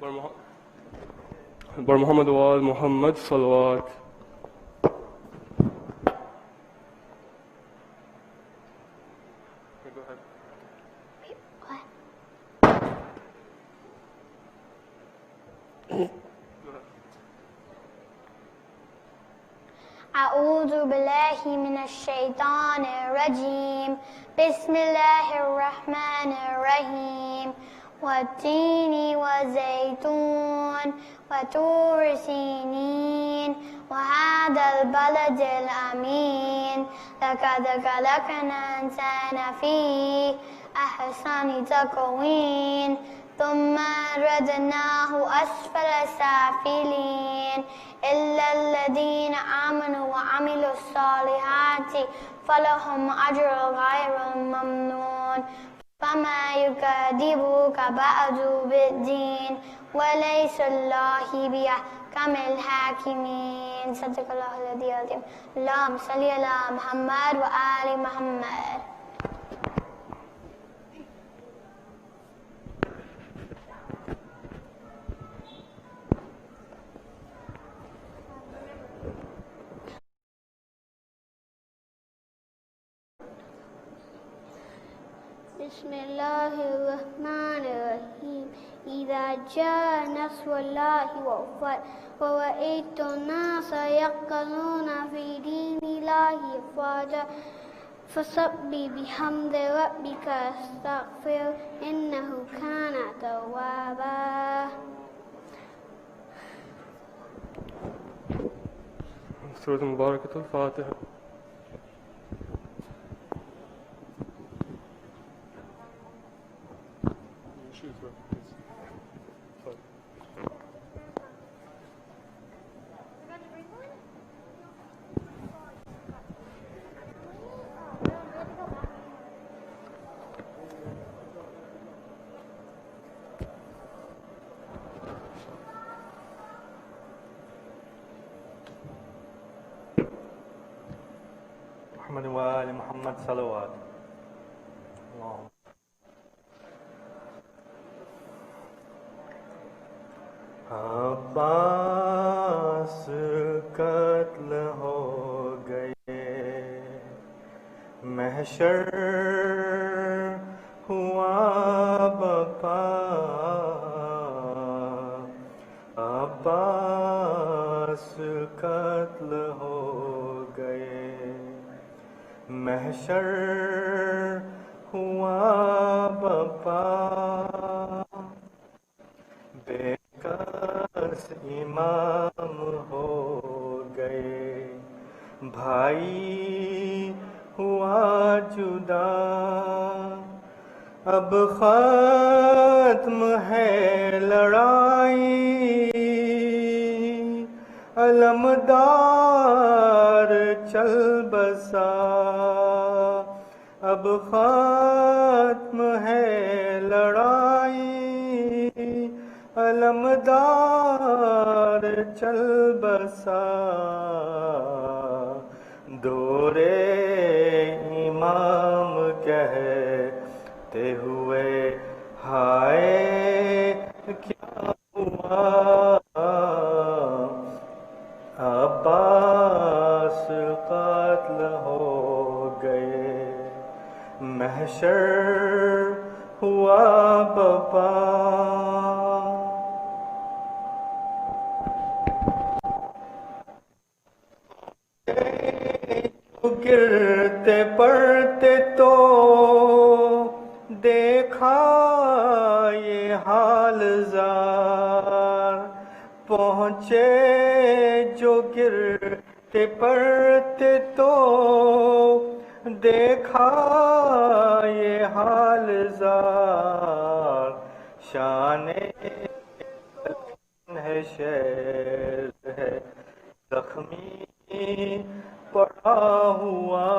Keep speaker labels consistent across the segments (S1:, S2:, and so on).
S1: بر محمد وآل محمد صلوات.
S2: أعوذ بالله من الشيطان الرجيم. بسم الله الرحمن الرحيم. والتين والزيتون وطور سينين وهذا البلد الأمين. لقد خلقنا الإنسان في أحسن تقويم ثم رددناه أسفل سافلين إلا الذين آمنوا وعملوا الصالحات فلهم أجر غير ممنون. فما يكذبك بعد بالدين وليس الله بأحكم الحاكمين. صدق الله العلي العظيم. اللهم صل على محمد وآل محمد.
S3: بسم الله الرحمن الرحيم. إذا جاء نصر الله والفتح ورأيت الناس يدخلون في دين الله أفواجا فسبح بحمد ربك واستغفر إنه كان توابا.
S1: سورة مباركة الفاتحة.
S4: محمد وآل محمد صلوات. اللهم عباس قتل ہو گئے محشر ہوا بپا عباس قتل ہو گئے محشر ہوا بپا بے کس امام ہو گئے بھائی ہوا جدا اب ختم ہے لڑائی علمدار چل بسا اب ختم ہے لڑائی علمدار چل بسا دورے امام کہتے ہوئے ہائے کیا ہوا عباس قتل ہو گئے محشر ہوا بپا گرتے پڑتے تو دیکھا یہ حال زار پہنچے جو گرتے پڑتے تو دیکھا یہ حال زار شان ہے شیر ہے زخمی پڑا ہوا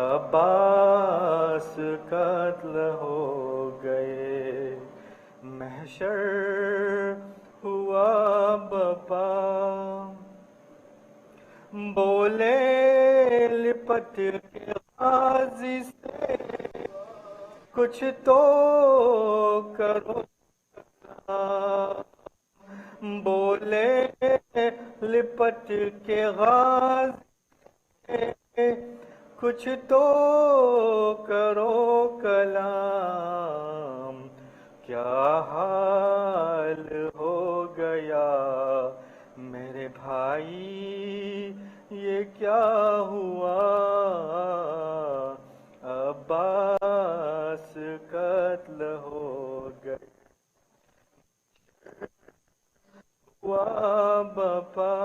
S4: عباس قتل ہو گئے محشر ہوا بپا بولے لپٹ کے غازی سے کچھ تو کرو لپٹ کے غازی کچھ تو کرو کلام، کیا حال ہو گیا میرے بھائی یہ کیا ہوا، عباس قتل ہو گئے ہوا بپا،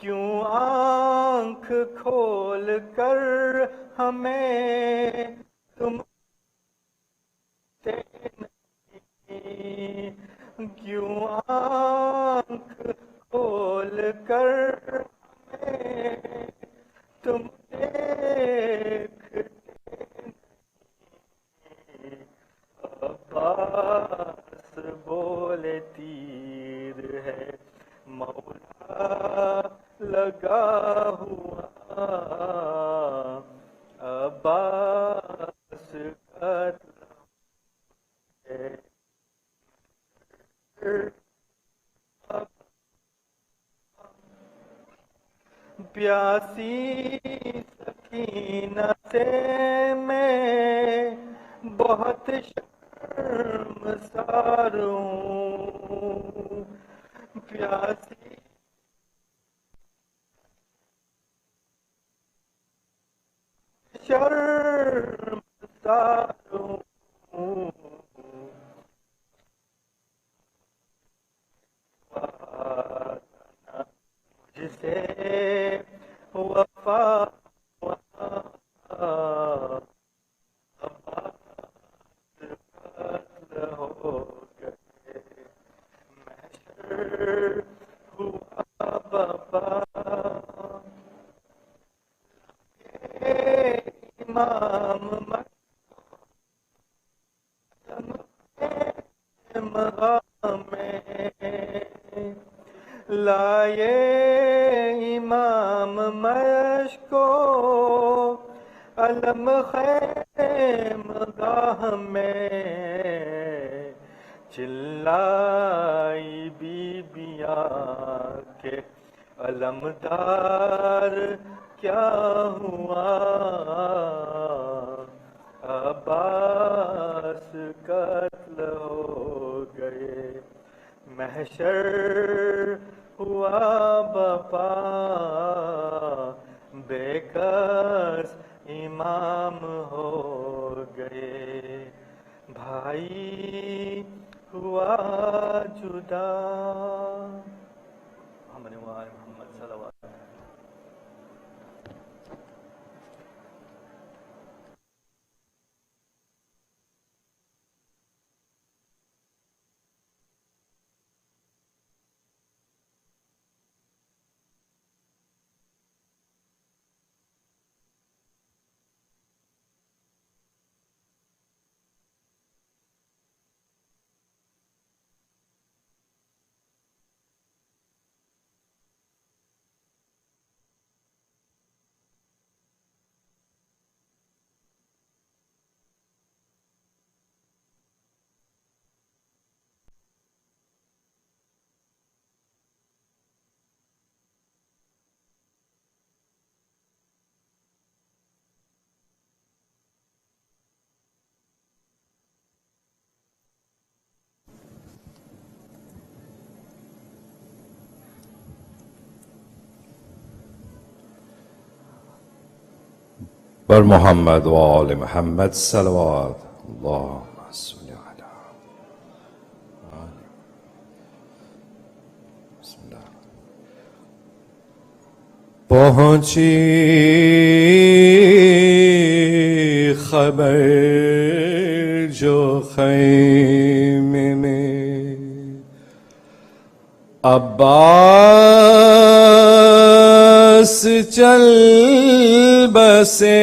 S4: کیوں آنکھ کھول کر ہمیں تم نہیں، کیوں آنکھ کھول کر ہمیں تم دیکھتے نہیں، عباس بولے تیر ہے مولا لگا ہوا، عباس قتل ہے، پیاسی سکینہ سے میں بہت شرمسار ہوں، پیاسی شرمسار ہوں، مجھ سے وفا قتل ہو گئے، محشر ہوا بپا، امام مقام میں لائے، امام مشکو علم خیمگاہ میں، چلائی بیبیاں کے علمدار کیا ہوا، عباس قتل ہو گئے، محشر ہوا بپا، بے کس امام ہو گئے، بھائی ہوا جدا، محمد محمد صلوات۔
S5: بر محمد و آل محمد صلوات، اللهم صل علی بسم اللہ۔ پہنچی خبر جو خیمے میں، عباس چل بسے،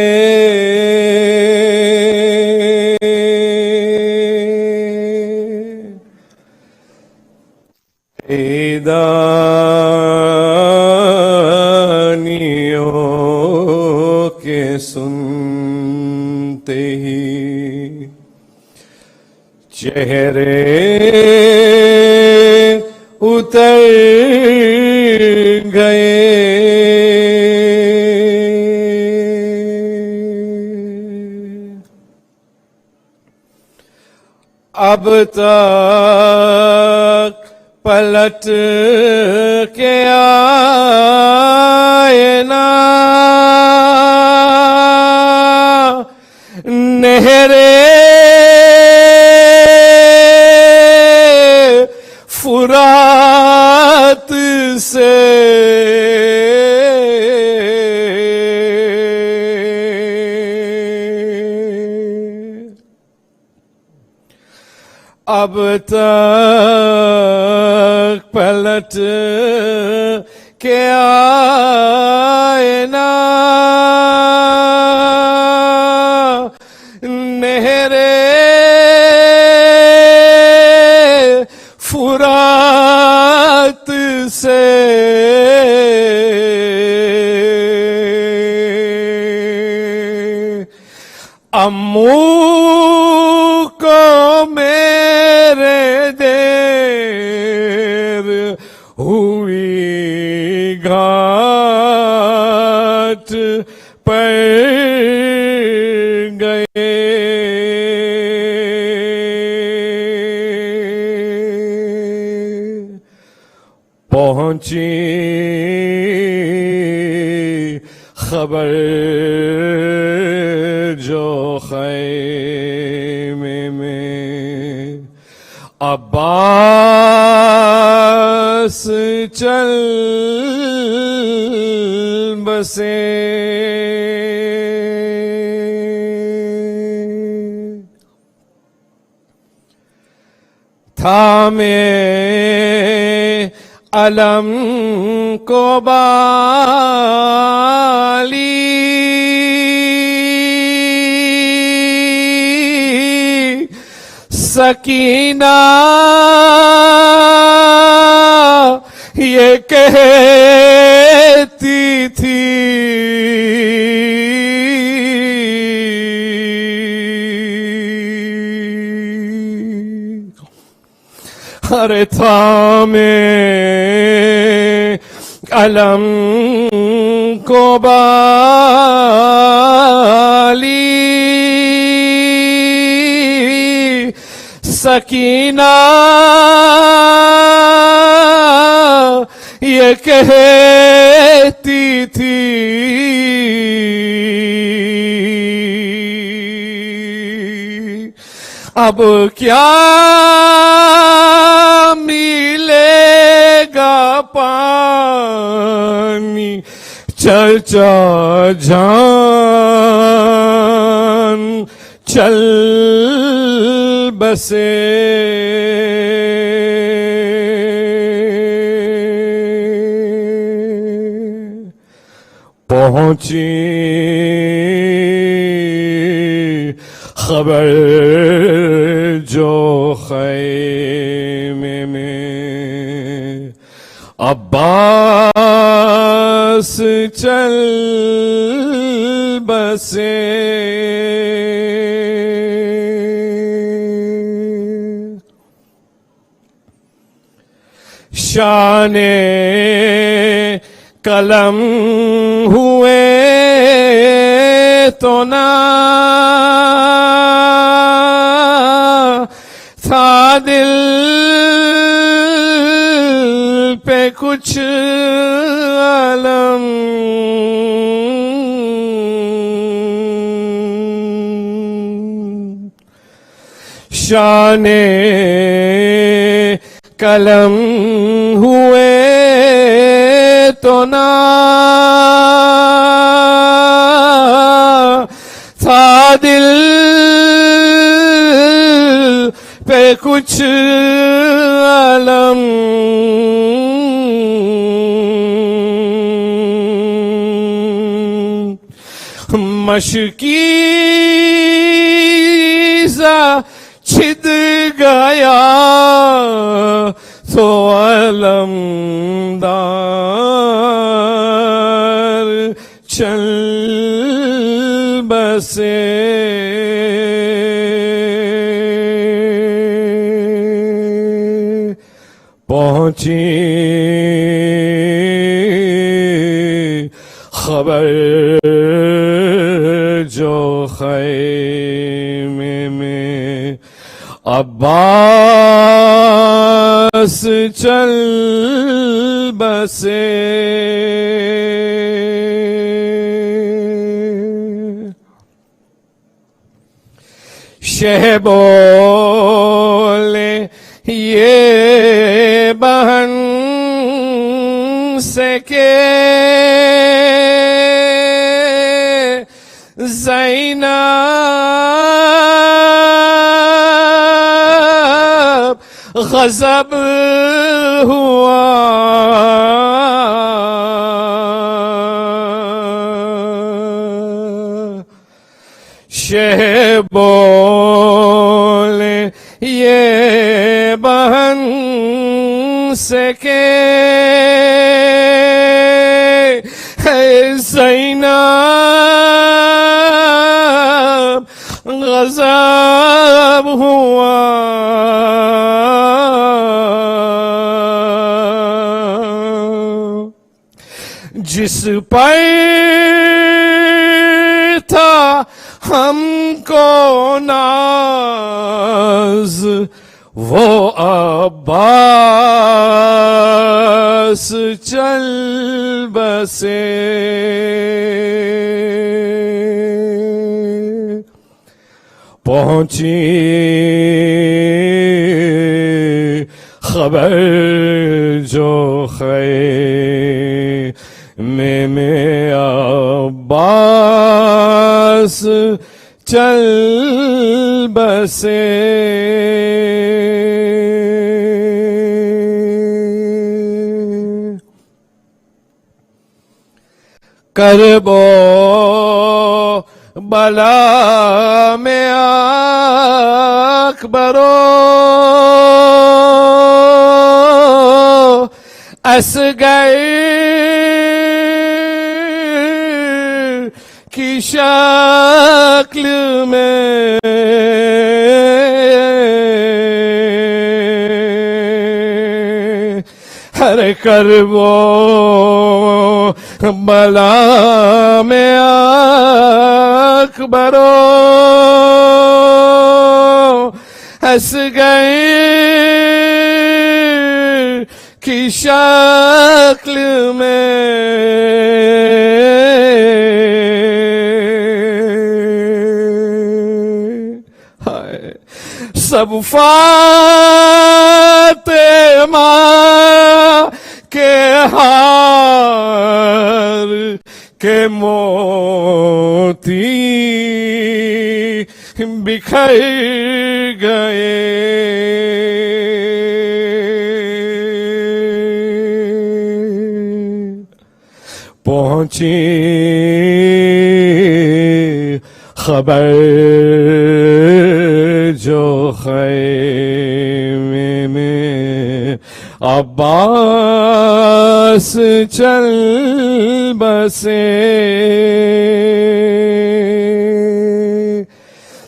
S5: عیدانیوں کے سنتے ہی چہرے اتر گئے. اب تک پلٹ کے آئے نا نہرے فرات سے. اب تک پلٹ کے آئے نا نہرے فرات سے. امو کو میرے دیر ہوئی گھاٹ پر گئے. پہنچی خبر جو خیمے میں عباس چل بسے. تھامے علم کو بالی سکینہ یہ کہتی تھی ارے تھامے علم کو بالی سکینہ یہ کہتی تھی اب کیا ملے گا پانی چچا جان چل بسے. پہنچی خبر جو خیمے میں عباس چل بسے. شان قلم ہوئے تو نہ تھا دل پہ کچھ علم. شان قلم ہوئے تو نہ تھا دل پہ کچھ علم. مشکیزہ چھد گیا تو علمدار چل بسے. پہنچی خبر جو خیمے میں عباس چل بسے شہ بولے یہ بہن سے کہ زینب غضب ہوا شہ بولے یہ بہن سے کہ زینب غضب ہوا جس پر تھا ہم کو ناز وہ عباس چل بسے پہنچی خبر جو خیمے میں عباس چل بسے کربو بلا میں اکبرو اصغر کی شکل میں ہر کربو بلا میں اکبرو اصغر کی شکل میں سب فاطمہ کے ہار کے موتی بکھر گئے پہنچی خبر جو خیمے میں عباس چل بسے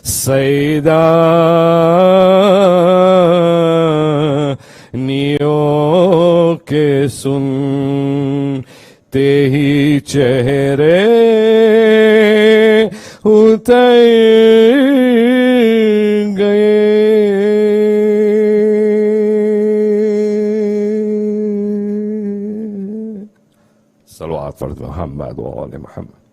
S5: سیدہ نیو کے سنتے ہی چہرے اتر گئے صلوات فرد محمد و آل محمد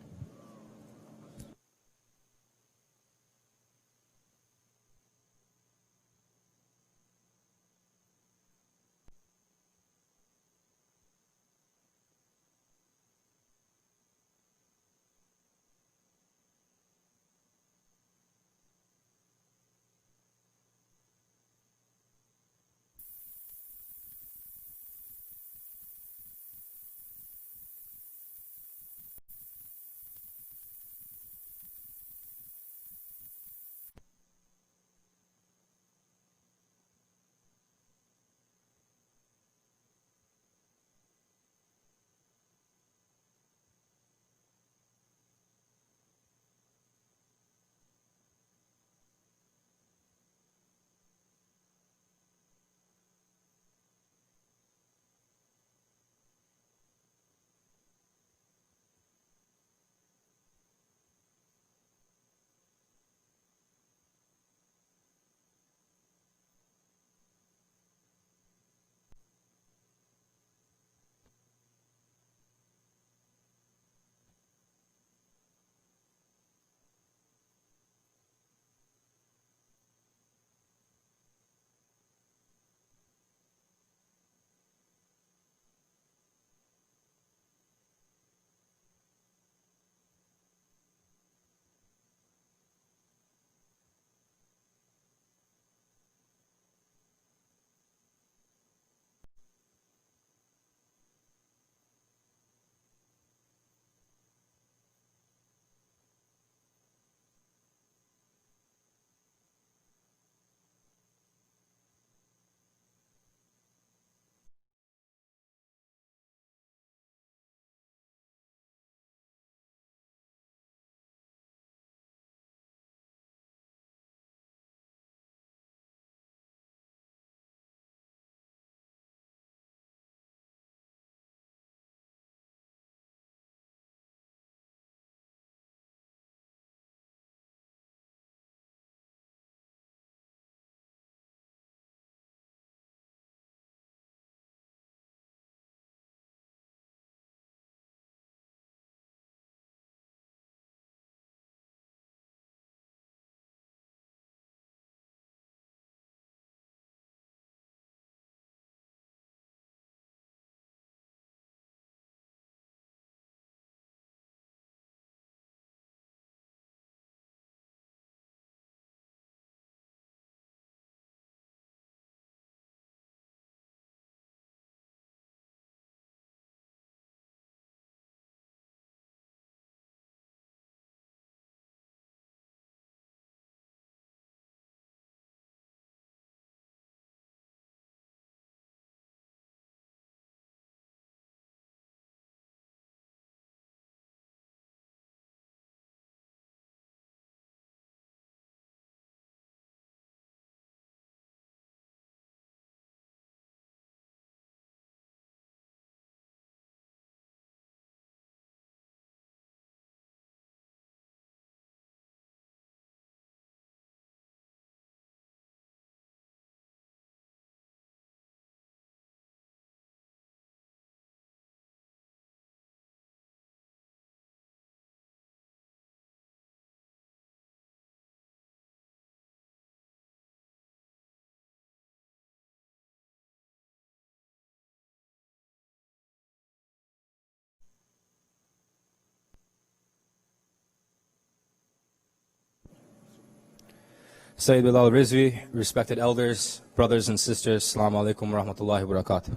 S6: Sayyid Bilal Rizvi, respected elders, brothers and sisters, Assalamu alaikum wa rahmatullahi wa barakatuh.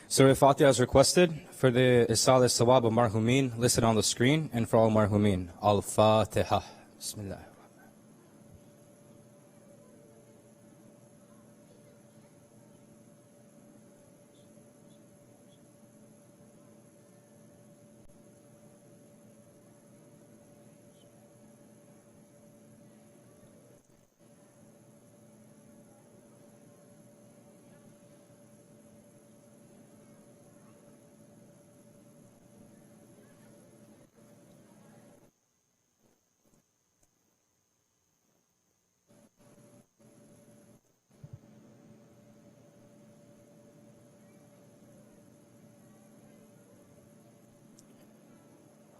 S6: Surah Fatiha is requested for the Isal al-Sawab of Marhumin listed on the screen and for all Marhumin. Al-Fatiha. Bismillah.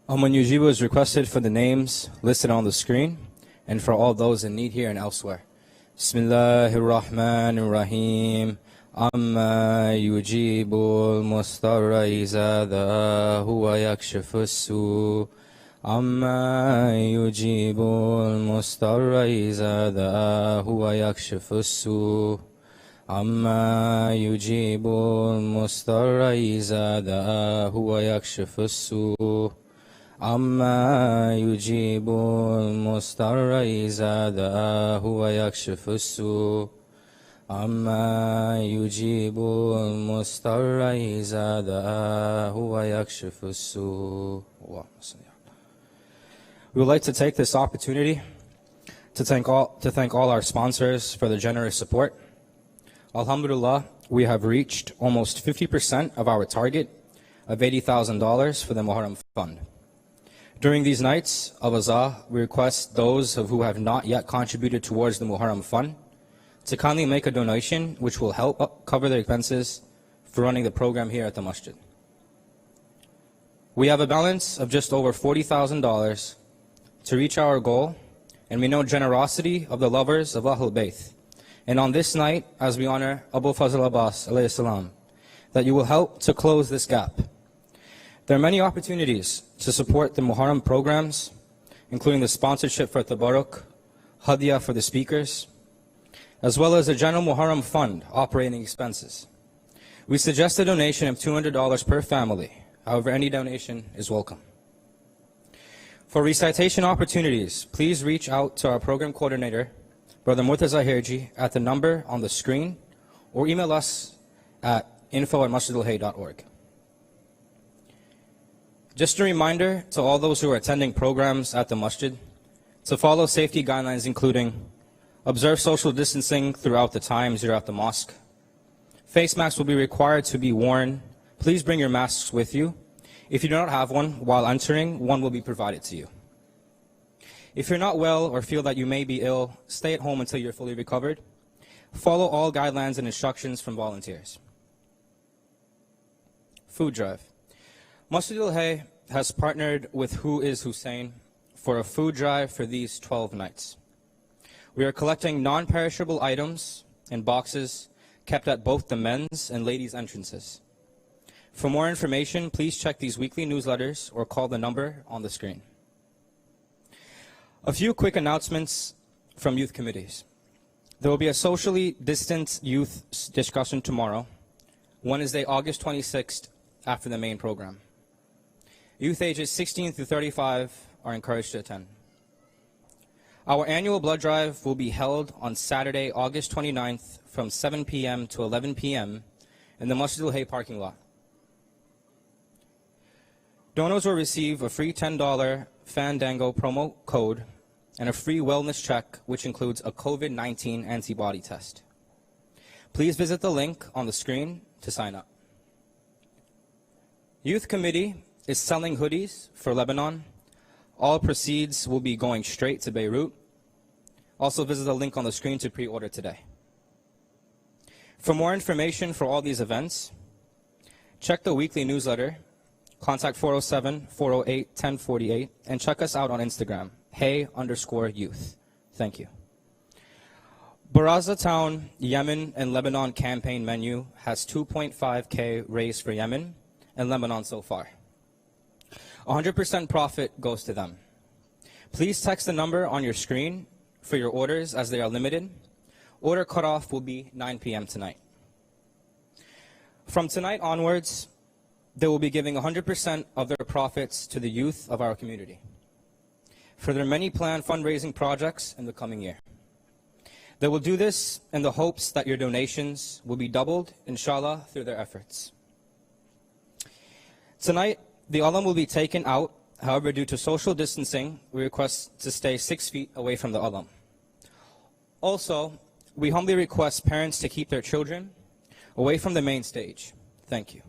S6: Aman Yujibu is requested for the names listed on the screen and for all those in need here and elsewhere. Bismillahir Rahmanir Rahim. Amma yujibu al-mustarra iza da'ahu wa yakshifu as-su. Amma yujibu al-mustarra iza da'ahu wa yakshifu as-su. Amma yujibu al-mustarra iza da'ahu wa yakshifu as-su. Amma yujibu al-mustarra iza da'ahu wa yakshifu as-su. Amma yujibu al-mustarra iza da'ahu wa yakshifu as-su. We would like to take this opportunity to thank all our sponsors for their generous support. Alhamdulillah, we have reached almost 50% of our target of $80,000 for the Muharram Fund. During these nights of Azah, we request those who have not yet contributed towards the Muharram Fund to kindly make a donation which will help cover their expenses for running the program here at the Masjid. We have a balance of just over $40,000 to reach our goal, and we know generosity of the lovers of Ahlul Bayt. And on this night, as we honor Abu Fazl Abbas, alayhi salam, that you will help to close this gap. There are many opportunities to support the Muharram programs, including the sponsorship for Tabarruk, Hadiyah for the speakers, as well as the general Muharram fund operating expenses. We suggest a donation of $200 per family. However, any donation is welcome. For recitation opportunities, please reach out to our program coordinator, Brother Murtaza Hirji, at the number on the screen, or email us at info@masjidalhayy.org. Just a reminder to all those who are attending programs at the Masjid to follow safety guidelines, including observe social distancing throughout the times you're at the mosque. Face masks will be required to be worn. Please bring your masks with you. If you do not have one while entering, one will be provided to you. If you're not well or feel that you may be ill, stay at home until you're fully recovered. Follow all guidelines and instructions from volunteers. Food drive. Masjid al-Hayy has partnered with Who is Hussein for a food drive for these 12 nights. We are collecting non-perishable items in boxes kept at both the men's and ladies' entrances. For more information, please check these weekly newsletters or call the number on the screen. A few quick announcements from youth committees. There will be a socially distant youth discussion tomorrow, Wednesday, August 26th, after the main program. Youth ages 16 through 35 are encouraged to attend. Our annual blood drive will be held on Saturday, August 29th from 7 p.m. to 11 p.m. in the Masjid al-Hayy parking lot. Donors will receive a free $10 Fandango promo code and a free wellness check, which includes a COVID-19 antibody test. Please visit the link on the screen to sign up. Youth Committee is selling hoodies for Lebanon. All proceeds will be going straight to Beirut. Also visit the link on the screen to pre-order today. For more information for all these events, check the weekly newsletter, contact 407-408-1048, and check us out on Instagram, Hayy_youth. Thank you. Baraza Town, Yemen and Lebanon campaign menu has 2.5K raised for Yemen and Lebanon so far. 100% profit goes to them. Please text the number on your screen for your orders as they are limited. Order cutoff will be 9 p.m. tonight. From tonight onwards, they will be giving 100% of their profits to the youth of our community for their many planned fundraising projects in the coming year. They will do this in the hopes that your donations will be doubled, inshallah, through their efforts. Tonight, the alam will be taken out. However, due to social distancing, we request to stay 6 feet away from the alam. Also, we humbly request parents to keep their children away from the main stage. Thank you.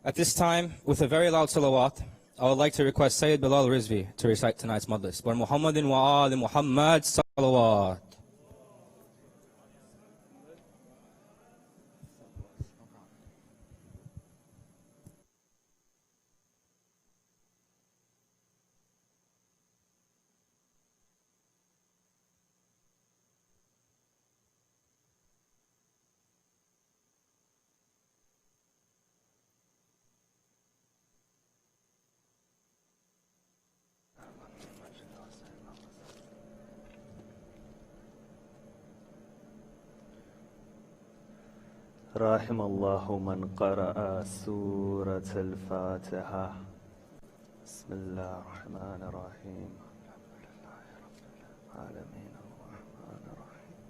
S6: At this time, with a very loud salawat, I would like to request Sayyid Bilal Rizvi to recite tonight's majlis. Wa Muhammadin wa ali Muhammad salawat.
S4: رحم الله من قرأ سورة الفاتحة. بسم الله الرحمن الرحيم. الحمد لله رب العالمين الرحمن الرحيم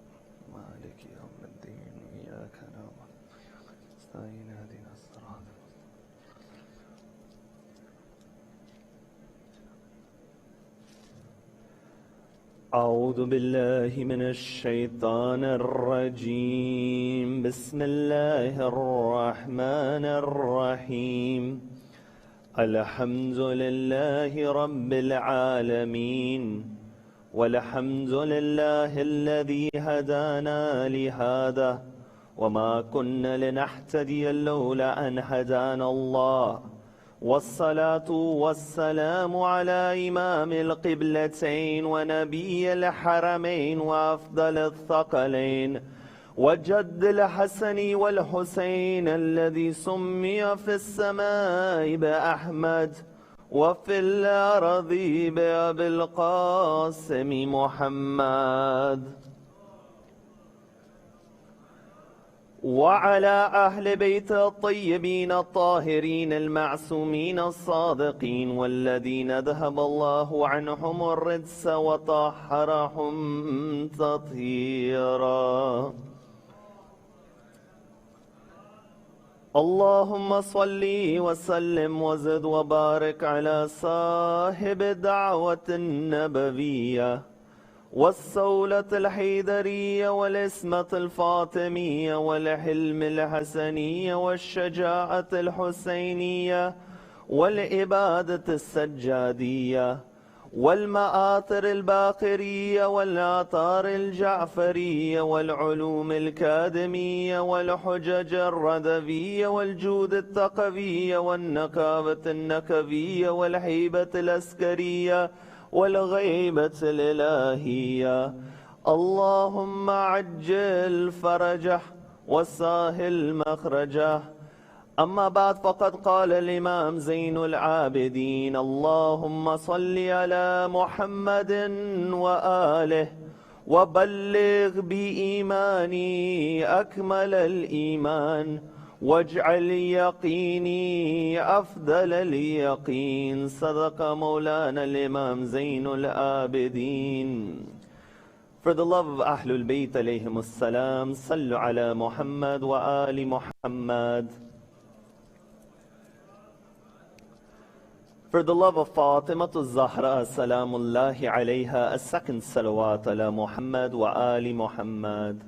S4: مالك يوم الدين إياك نعبد وإياك نستعين اهدنا الصراط. أعوذ بالله من الشيطان الرجيم. بسم الله الرحمن الرحيم. الحمد لله رب العالمين والحمد لله الذي هدانا لهذا وما كنا لنهتدي لولا أن هدانا الله. والصلاة والسلام على إمام القبلتين ونبي الحرمين وأفضل الثقلين وجد الحسن والحسين الذي سمي في السماء بأحمد وفي الأرض بأبي القاسم محمد وعلى أهل بيت الطيبين الطاهرين المعصومين الصادقين والذين ذهب الله عنهم الرجس وطهرهم تطهيرا. اللهم صل وسلم وزد وبارك على صاحب الدعوة النبوية والصولة الحيدرية والإسمة الفاطمية والحلم الحسنية والشجاعة الحسينية والإبادة السجادية والمآثر الباقرية والآثار الجعفرية والعلوم الكادمية والحجج الردوية والجود التقوية والنكابة النكبية والهيبة العسكرية والغيبة الإلهية. اللهم عجل فرجه وسهل مخرجه. أما بعد، فقد قال الإمام زين العابدين: اللهم صل على محمد وآله وبلغ بإيماني أكمل الإيمان واجعل يقيني أفضل اليقين. صدق مولانا الإمام Zain ul Abidin. For the love of Ahlul Bayt alayhim as-salam, sallu ala Muhammad wa ali Muhammad. For the love of Fatimatu Zahra salamullahi alayha, a second salawat ala Muhammad wa ali Muhammad.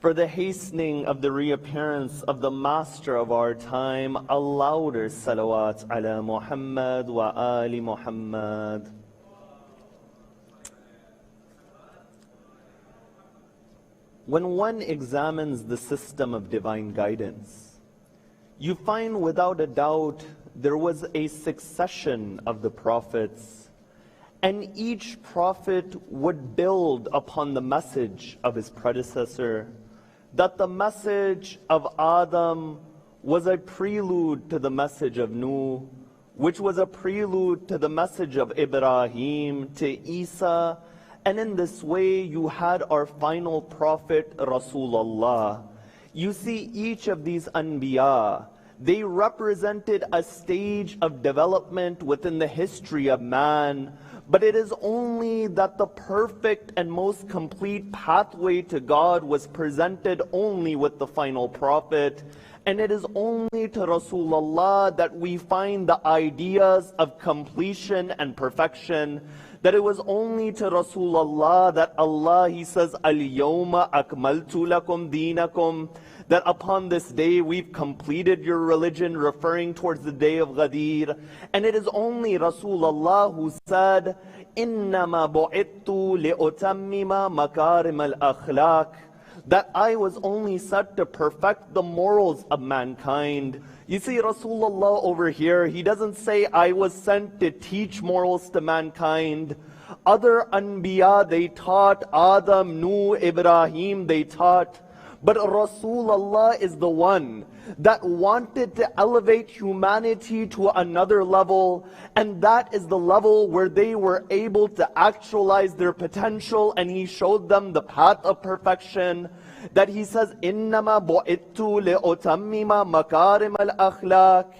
S4: For the hastening of the reappearance of the master of our time, a louder salawat ala Muhammad wa ali Muhammad. When one examines the system of divine guidance, you find without a doubt there was a succession of the prophets, and each prophet would build upon the message of his predecessor, that the message of Adam was a prelude to the message of Nuh, which was a prelude to the message of Ibrahim, to Isa, and in this way you had our final prophet, Rasulullah. You see, each of these Anbiya, they represented a stage of development within the history of man, but it is only that the perfect and most complete pathway to God was presented only with the final prophet, and it is only to Rasulullah that we find the ideas of completion and perfection, that it was only to Rasulullah that Allah, He says, Al-Yawma akmaltu lakum deenakum, that upon this day we've completed your religion, referring towards the day of Ghadir. And it is only Rasulullah who said, إِنَّمَا بُعِثْتُ لِأُتَمِّمَ مَكَارِمَ al-Akhlāq, that I was only set to perfect the morals of mankind. You see, Rasulullah over here, he doesn't say, I was sent to teach morals to mankind. Other Anbiya, they taught, Adam, Nuh, Ibrahim, they taught. But Rasulullah is the one that wanted to elevate humanity to another level, and that is the level where they were able to actualize their potential, and He showed them the path of perfection. That He says, إِنَّمَا بُعِثْتُ لِأُتَمِّمَ مَكَارِمَ al-Akhlāq.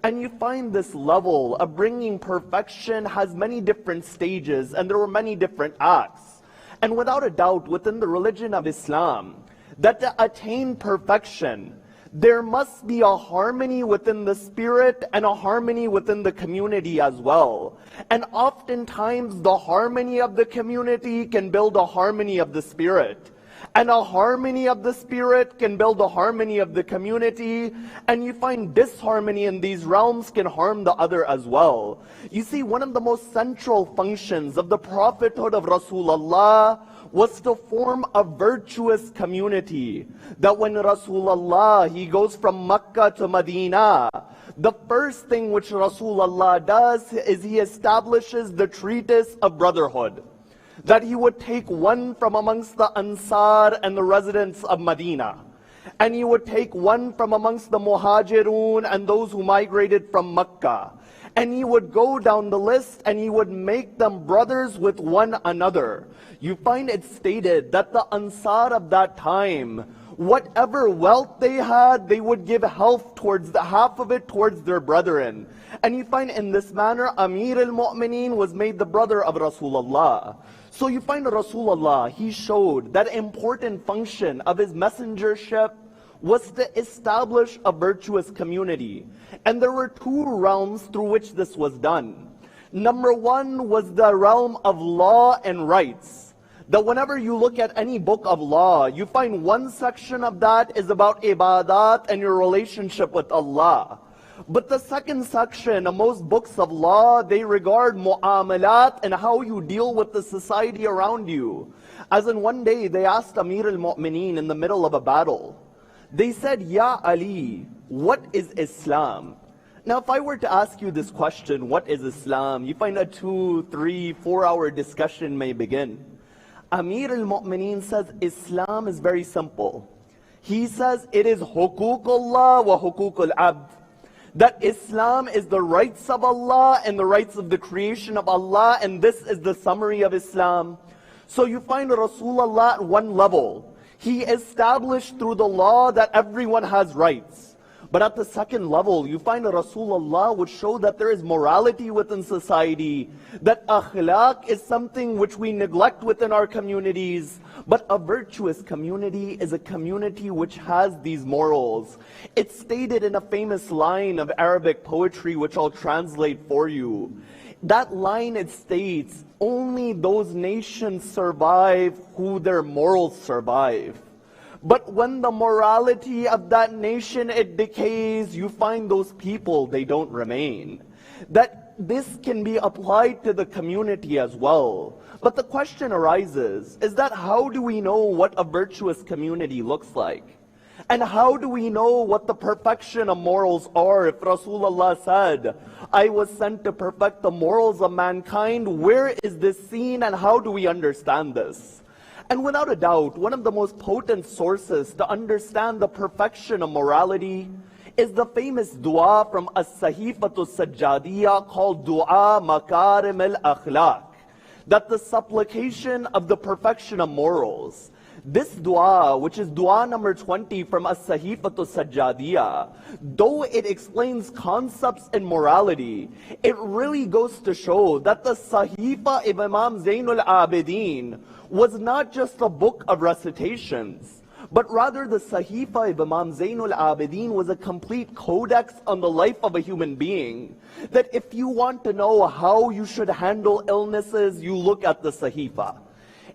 S4: And you find this level of bringing perfection has many different stages, and there were many different acts. And without a doubt, within the religion of Islam, that to attain perfection, there must be a harmony within the spirit and a harmony within the community as well. And oftentimes the harmony of the community can build a harmony of the spirit. And a harmony of the spirit can build a harmony of the community. And you find disharmony in these realms can harm the other as well. You see, one of the most central functions of the prophethood of Rasulullah was to form a virtuous community. That when Rasulullah, he goes from Makkah to Medina, the first thing which Rasulullah does is he establishes the treatise of brotherhood. That he would take one from amongst the Ansar and the residents of Medina, and he would take one from amongst the Muhajirun and those who migrated from Makkah, and he would go down the list and he would make them brothers with one another. You find it stated that the Ansar of that time, whatever wealth they had, they would give half of it towards their brethren. And you find in this manner, Amir al-Mu'mineen was made the brother of Rasulullah. So you find Rasulullah, he showed that important function of his messengership was to establish a virtuous community. And there were two realms through which this was done. Number one was the realm of law and rights. That whenever you look at any book of law, you find one section of that is about ibadat and your relationship with Allah. But the second section of most books of law, they regard mu'amalat and how you deal with the society around you. As in one day, they asked Amir al-Mu'mineen in the middle of a battle. They said, Ya Ali, what is Islam? Now, if I were to ask you this question, what is Islam? You find a 2, 3, 4 hour discussion may begin. Amir al-Mu'mineen says, Islam is very simple. He says, it is huququllah wa huququl abd. That Islam is the rights of Allah and the rights of the creation of Allah, and this is the summary of Islam. So you find Rasulullah at one level. He established through the law that everyone has rights. But at the second level, you find Rasulullah would show that there is morality within society, that akhlaq is something which we neglect within our communities. But a virtuous community is a community which has these morals. It's stated in a famous line of Arabic poetry, which I'll translate for you. That line, it states, only those nations survive who their morals survive. But when the morality of that nation, it decays, you find those people, they don't remain. That this can be applied to the community as well. But the question arises, is that how do we know what a virtuous community looks like? And how do we know what the perfection of morals are? If Rasulullah said, I was sent to perfect the morals of mankind, where is this seen and how do we understand this? And without a doubt, one of the most potent sources to understand the perfection of morality is the famous dua from as-Sahifatu Sajjadiyya called Dua Makārim al-Akhlāq, that the supplication of the perfection of morals. This dua, which is dua number 20 from as-Sahifatu Sajjadiyya, though it explains concepts in morality, it really goes to show that the Sahifa of Imam Zayn al-Ābidīn was not just a book of recitations, but rather the Sahifa of Imam Zayn al-Ābidīn was a complete codex on the life of a human being. That if you want to know how you should handle illnesses, you look at the Sahifa.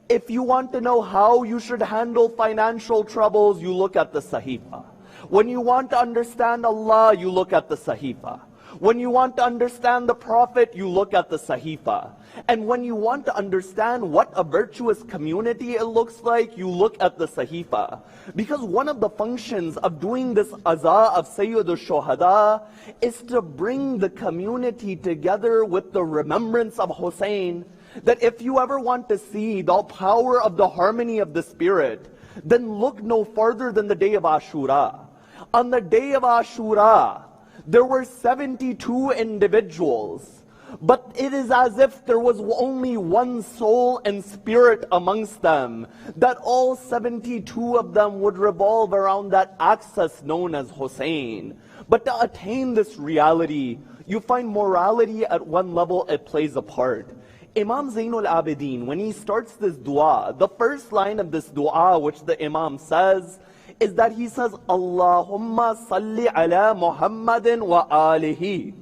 S4: If you want to know how you should handle financial troubles, you look at the Sahifa. When you want to understand Allah, you look at the Sahifa. When you want to understand the Prophet, you look at the Sahifa. And when you want to understand what a virtuous community it looks like, you look at the Sahifa. Because one of the functions of doing this Aza of Sayyid al-Shuhada is to bring the community together with the remembrance of Hussein. That if you ever want to see the power of the harmony of the spirit, then look no further than the day of Ashura. On the day of Ashura, there were 72 individuals, but it is as if there was only one soul and spirit amongst them, that all 72 of them would revolve around that axis known as Hussein. But to attain this reality, you find morality at one level, it plays a part. Imam Zayn al-Ābidīn, when he starts this dua, the first line of this dua, which the Imam says, is that he says, Allahumma salli ala Muhammadin wa alihi.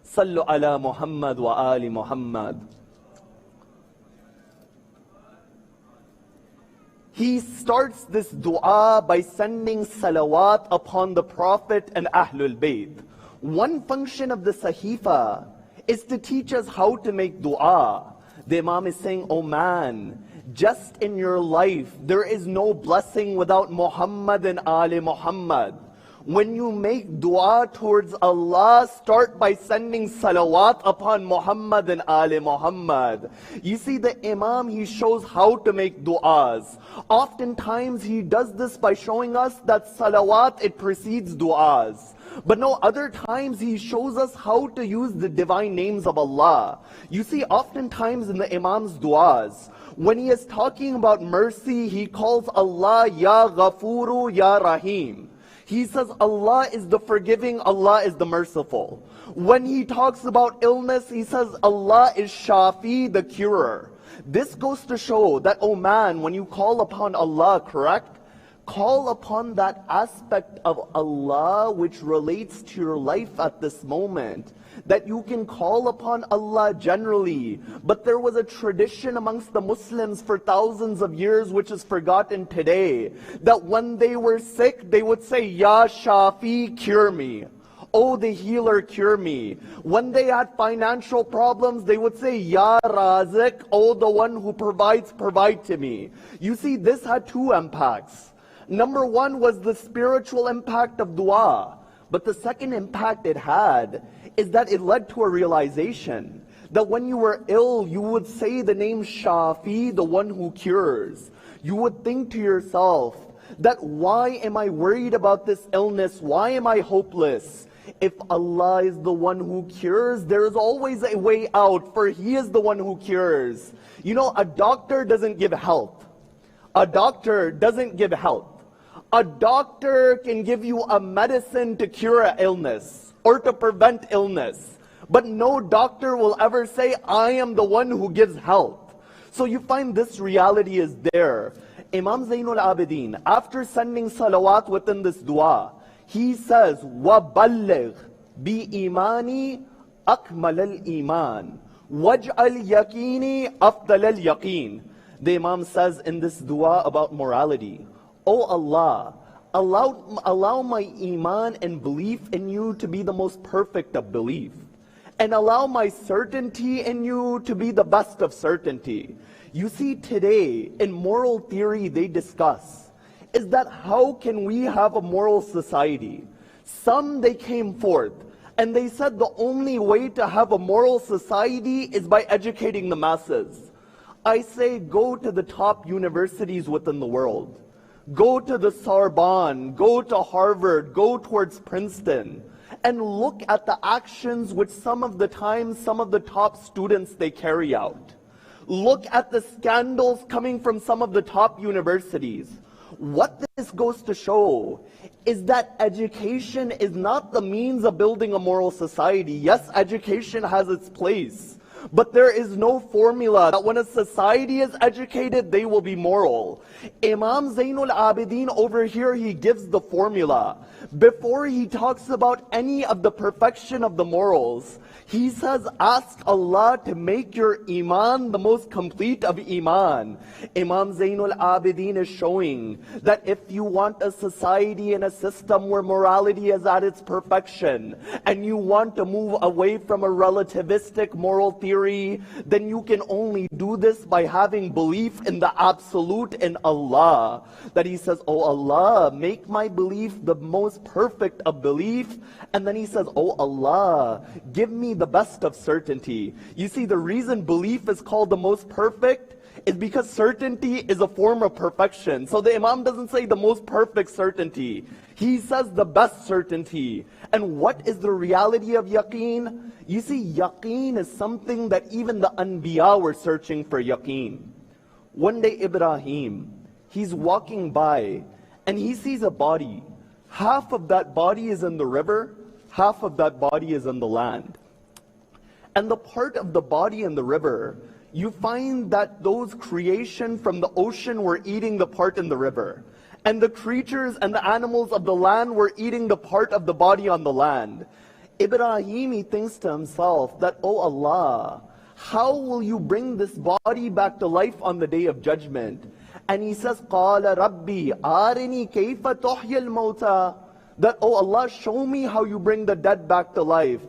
S4: Sallu ala Muhammad wa ali Muhammad. He starts this dua by sending salawat upon the Prophet and Ahlul Bayt. One function of the Sahifa is to teach us how to make dua. The Imam is saying, oh man, just in your life, there is no blessing without Muhammad and Ali Muhammad. When you make dua towards Allah, start by sending salawat upon Muhammad and Ali Muhammad. You see, the Imam, he shows how to make duas. Oftentimes, he does this by showing us that salawat, it precedes duas. But no, other times he shows us how to use the divine names of Allah. You see, oftentimes in the Imam's duas, when he is talking about mercy, he calls Allah Ya Ghafuru Ya Rahim. He says Allah is the forgiving, Allah is the merciful. When he talks about illness, he says Allah is Shafi, the curer. This goes to show that, oh man, when you call upon Allah, correct? Call upon that aspect of Allah which relates to your life at this moment. That you can call upon Allah generally. But there was a tradition amongst the Muslims for thousands of years which is forgotten today. That when they were sick, they would say, Ya Shafi, cure me. Oh, the healer, cure me. When they had financial problems, they would say, Ya Razik, oh, the one who provides, provide to me. You see, this had two impacts. Number one was the spiritual impact of dua. But the second impact it had is that it led to a realization that when you were ill, you would say the name Shafi, the one who cures. You would think to yourself that why am I worried about this illness? Why am I hopeless? If Allah is the one who cures, there is always a way out, for He is the one who cures. You know, a doctor doesn't give health. A doctor doesn't give health. A doctor can give you a medicine to cure an illness or to prevent illness. But no doctor will ever say, I am the one who gives health. So you find this reality is there. Imam Zayn al-Ābidīn, after sending salawat within this dua, he says, وَبَلِّغْ بِإِيمَانِ أَكْمَلَ الْإِيمَانِ وَاجْعَلْ يَقِينِ أَفْضَلَ الْيَقِينِ. The Imam says in this dua about morality, Oh Allah, allow my iman and belief in you to be the most perfect of belief. And allow my certainty in you to be the best of certainty. You see, today, in moral theory, they discuss, is that how can we have a moral society? Some, they came forth, and they said the only way to have a moral society is by educating the masses. I say, go to the top universities within the world. go to the Sorbonne, go to Harvard, go towards Princeton, and look at the actions which some of the top students they carry out. Look at the scandals coming from some of the top universities. What this goes to show is that education is not the means of building a moral society. Yes, education has its place, but there is no formula that when a society is educated, they will be moral. Imam Zayn al-Ābidīn over here, he gives the formula. Before he talks about any of the perfection of the morals, he says, ask Allah to make your iman the most complete of iman. Imam Zayn al-Ābidīn is showing that if you want a society and a system where morality is at its perfection, and you want to move away from a relativistic moral theory, then you can only do this by having belief in the absolute in Allah. That he says, oh Allah, make my belief the most perfect of belief. And then he says, oh Allah, give me the best of certainty. You see, the reason belief is called the most perfect is because certainty is a form of perfection. So the Imam doesn't say the most perfect certainty. He says the best certainty. And what is the reality of yaqeen? You see, yaqeen is something that even the Anbiya were searching for yaqeen. One day Ibrahim, he's walking by and he sees a body. Half of that body is in the river, half of that body is in the land. And the part of the body in the river, you find that those creation from the ocean were eating the part in the river. And the creatures and the animals of the land were eating the part of the body on the land. Ibrahim, he thinks to himself that, oh Allah, how will you bring this body back to life on the day of judgment? And he says, قَالَ رَبِّي أَرِنِي كَيْفَ تُحْيِي الْمَوْتَى. That, oh Allah, show me how you bring the dead back to life.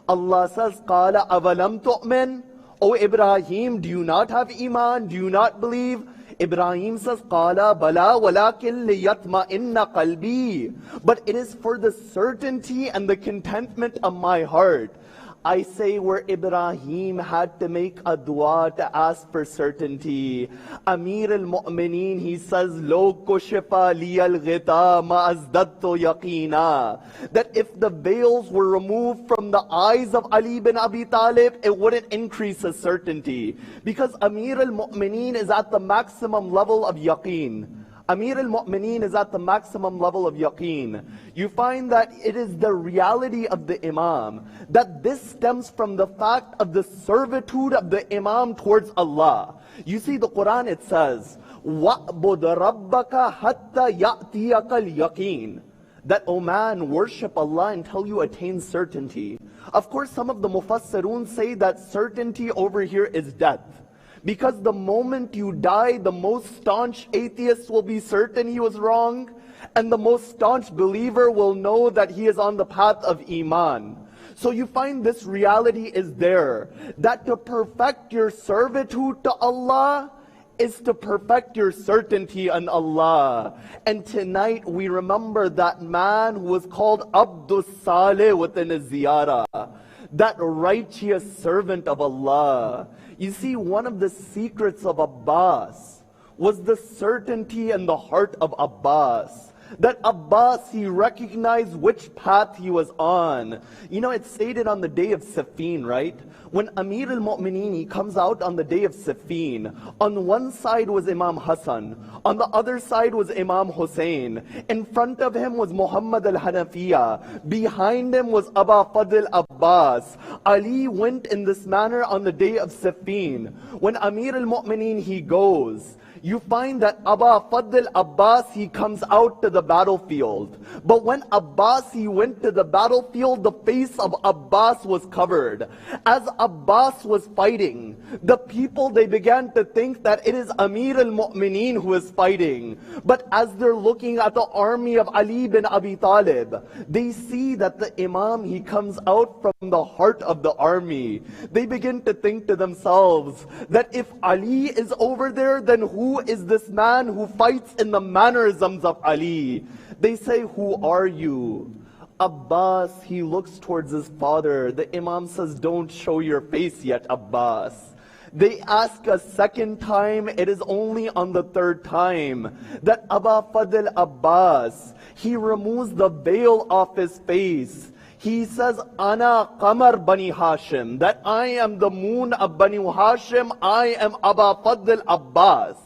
S4: Allah says, قَالَ أَوَلَمْ تُؤْمِنْ. Oh Ibrahim, do you not have iman? Do you not believe? Ibrahim says, قَالَ بَلَا وَلَكِنْ لِيَطْمَئِنَّ قَلْبِي. But it is for the certainty and the contentment of my heart. I say where Ibrahim had to make a dua to ask for certainty. Amir al-Mu'mineen, he says, Lo kushifa liyal ghita ma azdadtu yaqeena. That if the veils were removed from the eyes of Ali bin Abi Talib, it wouldn't increase his certainty. Because Amir al-Mu'mineen is at the maximum level of yaqeen. Amir al-Mu'mineen is at the maximum level of yaqeen. You find that it is the reality of the Imam, that this stems from the fact of the servitude of the Imam towards Allah. You see, the Quran, it says, وَعْبُدْ رَبَّكَ حَتَّى يَأْتِيَكَ الْيَقِينَ. That, oh man, worship Allah until you attain certainty. Of course, some of the Mufassirun say that certainty over here is death. Because the moment you die, the most staunch atheist will be certain he was wrong, and the most staunch believer will know that he is on the path of Iman. So you find this reality is there, that to perfect your servitude to Allah is to perfect your certainty on Allah. And tonight we remember that man who was called Abdus Saleh within his ziyarah, that righteous servant of Allah. You see, one of the secrets of Abbas was the certainty in the heart of Abbas. That Abbas, he recognized which path he was on. You know, it's stated on the day of Siffin, right? When Amir al-Mu'mineen, he comes out on the day of Siffin. On one side was Imam Hassan. On the other side was Imam Hussein. In front of him was Muhammad al-Hanafiya. Behind him was Aba Fadl Abbas. Ali went in this manner on the day of Siffin. When Amir al-Mu'mineen, he goes, you find that Aba Fadl Abbas, he comes out to the battlefield. But when Abbas, he went to the battlefield, the face of Abbas was covered. As Abbas was fighting, the people, they began to think that it is Amir al-Mu'mineen who is fighting. But as they're looking at the army of Ali bin Abi Talib, they see that the Imam, he comes out from the heart of the army. They begin to think to themselves that if Ali is over there, then who is this man who fights in the mannerisms of Ali? They say, who are you? Abbas, he looks towards his father. The Imam says, don't show your face yet, Abbas. They ask a second time, it is only on the third time that Abbas, he removes the veil off his face. He says, Ana Qamar Bani Hashim, that I am the moon of Bani Hashim, I am Aba Fadl Abbas.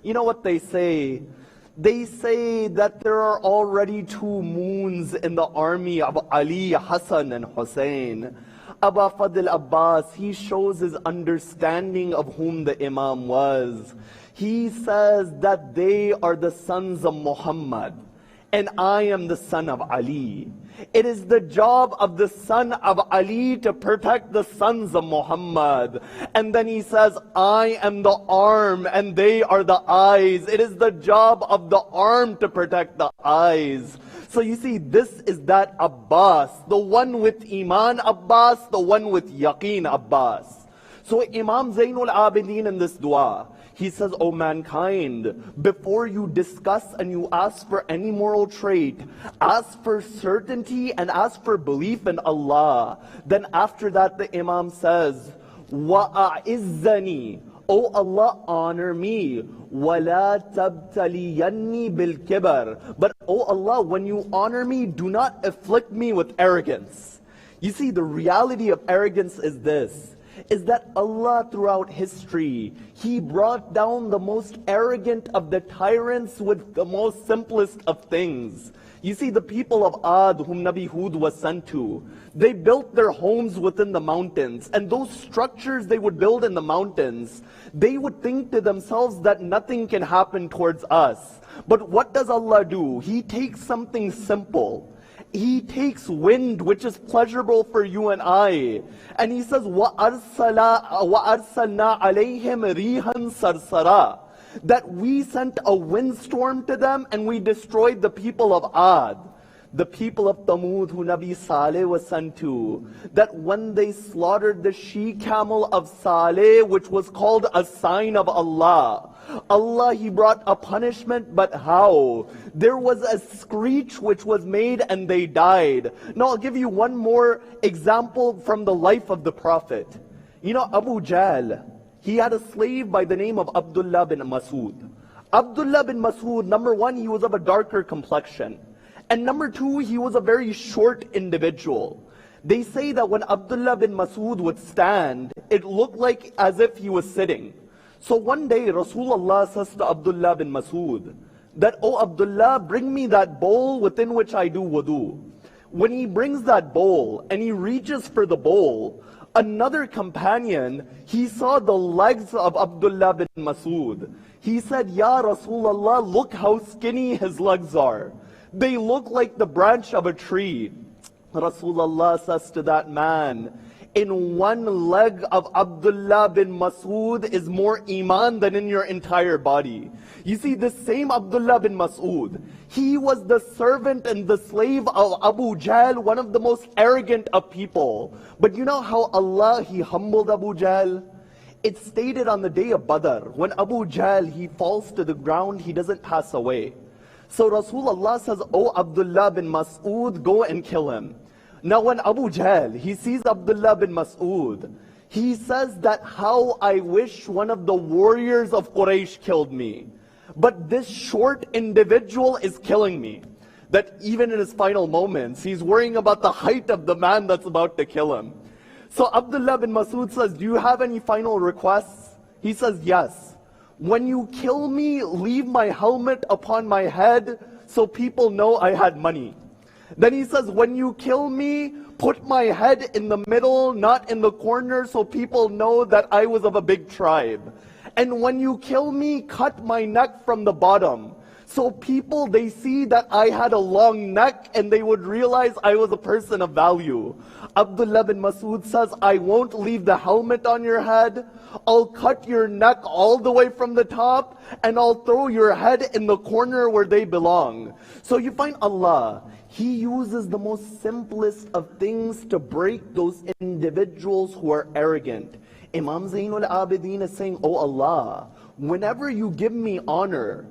S4: You know what they say? They say that there are already 2 moons in the army of Ali, Hassan and Hussein. Aba Fadl Abbas, he shows his understanding of whom the Imam was. He says that they are the sons of Muhammad, and I am the son of Ali. It is the job of the son of Ali to protect the sons of Muhammad. And then he says, I am the arm and they are the eyes. It is the job of the arm to protect the eyes. So you see, this is that Abbas, the one with Iman Abbas, the one with Yaqeen Abbas. So Imam Zayn al-Ābidīn in this dua, he says, O mankind, before you discuss and you ask for any moral trait, ask for certainty and ask for belief in Allah. Then after that the Imam says, وَأَعِزَّنِي, O Allah, honor me. وَلَا تَبْتَلِيَنِّي بِالْكِبَرِ. But O Allah, when you honor me, do not afflict me with arrogance. You see, the reality of arrogance is this, is that Allah throughout history, He brought down the most arrogant of the tyrants with the most simplest of things. You see, the people of Ad, whom Nabi Hud was sent to, they built their homes within the mountains, and those structures they would build in the mountains, they would think to themselves that nothing can happen towards us. But what does Allah do? He takes something simple. He takes wind, which is pleasurable for you and I. And He says, وَأَرْسَلْنَا عَلَيْهِمْ رِيحًا صَرْصَرًا. That we sent a windstorm to them and we destroyed the people of Ad. The people of Thamud, who Nabi Saleh was sent to, that when they slaughtered the she-camel of Saleh, which was called a sign of Allah, Allah, He brought a punishment, but how? There was a screech which was made and they died. Now I'll give you one more example from the life of the Prophet. You know, Abu Jahl, he had a slave by the name of Abdullah bin Mas'ud. Abdullah bin Mas'ud, number one, he was of a darker complexion. And number two, he was a very short individual. They say that when Abdullah bin Mas'ud would stand, it looked like as if he was sitting. So one day, Rasulullah says to Abdullah bin Mas'ud, that, "Oh Abdullah, bring me that bowl within which I do wudu." When he brings that bowl, and he reaches for the bowl, another companion, he saw the legs of Abdullah bin Mas'ud. He said, "Ya Rasulullah, look how skinny his legs are. They look like the branch of a tree." Rasulullah says to that man, "In one leg of Abdullah bin Mas'ud is more iman than in your entire body." You see, this same Abdullah bin Mas'ud, he was the servant and the slave of Abu Jahl, one of the most arrogant of people. But you know how Allah, He humbled Abu Jahl? It's stated on the day of Badr, when Abu Jahl, he falls to the ground, he doesn't pass away. So Rasulullah says, "Oh Abdullah bin Mas'ud, go and kill him." Now when Abu Jahl, he sees Abdullah bin Mas'ud, he says that, "How I wish one of the warriors of Quraysh killed me. But this short individual is killing me." That even in his final moments, he's worrying about the height of the man that's about to kill him. So Abdullah bin Mas'ud says, "Do you have any final requests?" He says, "Yes. When you kill me, leave my helmet upon my head so people know I had money." Then he says, "When you kill me, put my head in the middle, not in the corner, so people know that I was of a big tribe. And when you kill me, cut my neck from the bottom, so people, they see that I had a long neck and they would realize I was a person of value." Abdullah bin Mas'ud says, "I won't leave the helmet on your head. I'll cut your neck all the way from the top, and I'll throw your head in the corner where they belong." So you find Allah, He uses the most simplest of things to break those individuals who are arrogant. Imam Zayn al-Ābidīn is saying, "Oh Allah, whenever you give me honor,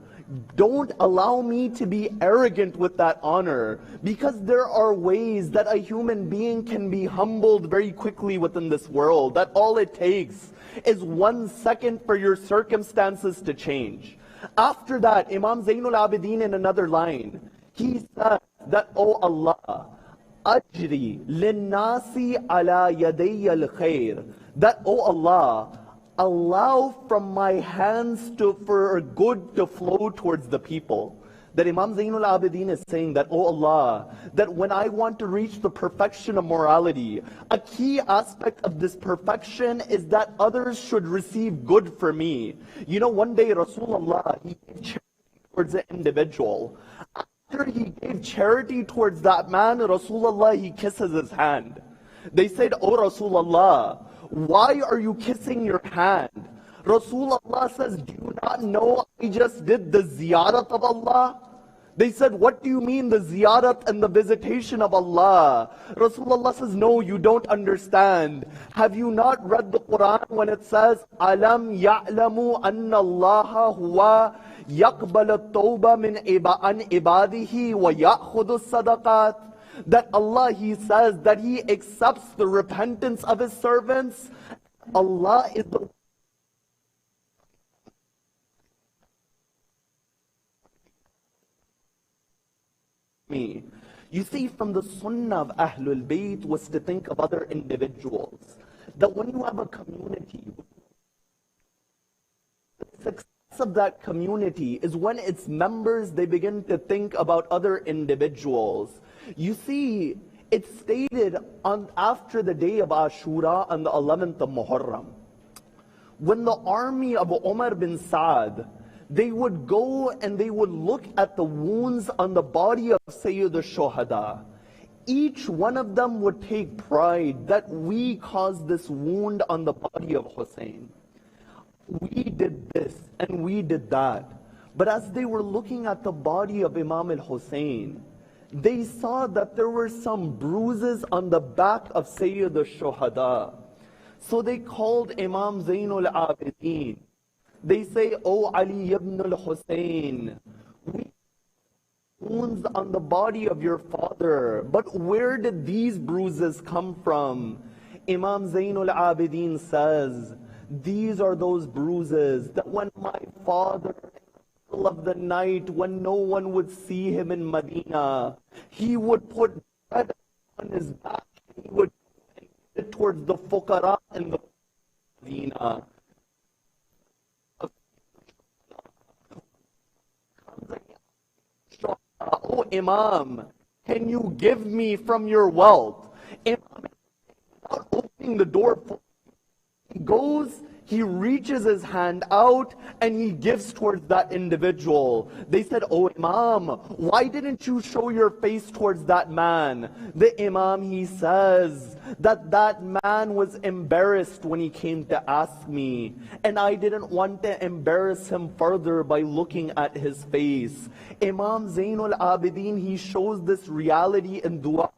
S4: Don't allow me to be arrogant with that honor, because there are ways that a human being can be humbled very quickly within this world, that all it takes is 1 second for your circumstances to change. After that, Imam Zayn al-Ābidīn in another line, he said that, "Oh Allah, ajri linnasi ala yaday al-khair," that, "Oh Allah, allow from my hands for good to flow towards the people." That Imam Zayn al-Ābidīn is saying that, "Oh Allah, that when I want to reach the perfection of morality, a key aspect of this perfection is that others should receive good for me." You know, one day Rasulullah, he gave charity towards an individual. After he gave charity towards that man, Rasulullah, he kisses his hand. They said, "Oh Rasulullah, why are you kissing your hand?" Rasulullah says, "Do you not know I just did the ziyarat of Allah?" They said, "What do you mean the ziyarat and the visitation of Allah?" Rasulullah says, "No, you don't understand. Have you not read the Quran when it says, Alam ya'lamu anna Allah huwa yaqbal at-tawba min an ibadihi wa ya'khudu sadaqat?" That Allah, He says that He accepts the repentance of His servants. Allah is the me. You see, from the sunnah of Ahlul Bayt was to think of other individuals. That when you have a community, the success of that community is when its members, they begin to think about other individuals. You see, it's stated after the day of Ashura on the 11th of Muharram, when the army of Umar bin Saad, they would go and they would look at the wounds on the body of Sayyid al-Shuhada. Each one of them would take pride that we caused this wound on the body of Hussein. We did this and we did that. But as they were looking at the body of Imam al-Hussein, they saw that there were some bruises on the back of Sayyid al-Shuhada. So they called Imam Zayn al-Ābidīn. They say, "Oh Ali ibn al-Hussein, we wounds on the body of your father, but where did these bruises come from?" Imam Zayn al-Ābidīn says, "These are those bruises that when my father, in the middle of the night, when no one would see him in Medina, he would put bread on his back, and he would take it towards the fuqara in the Medina." "Oh Imam, can you give me from your wealth?" Imam, without opening the door, he goes, he reaches his hand out and he gives towards that individual. They said, "Oh Imam, why didn't you show your face towards that man?" The Imam, he says that that man was embarrassed when he came to ask me, and I didn't want to embarrass him further by looking at his face. Imam Zayn al-Ābidīn, he shows this reality in dua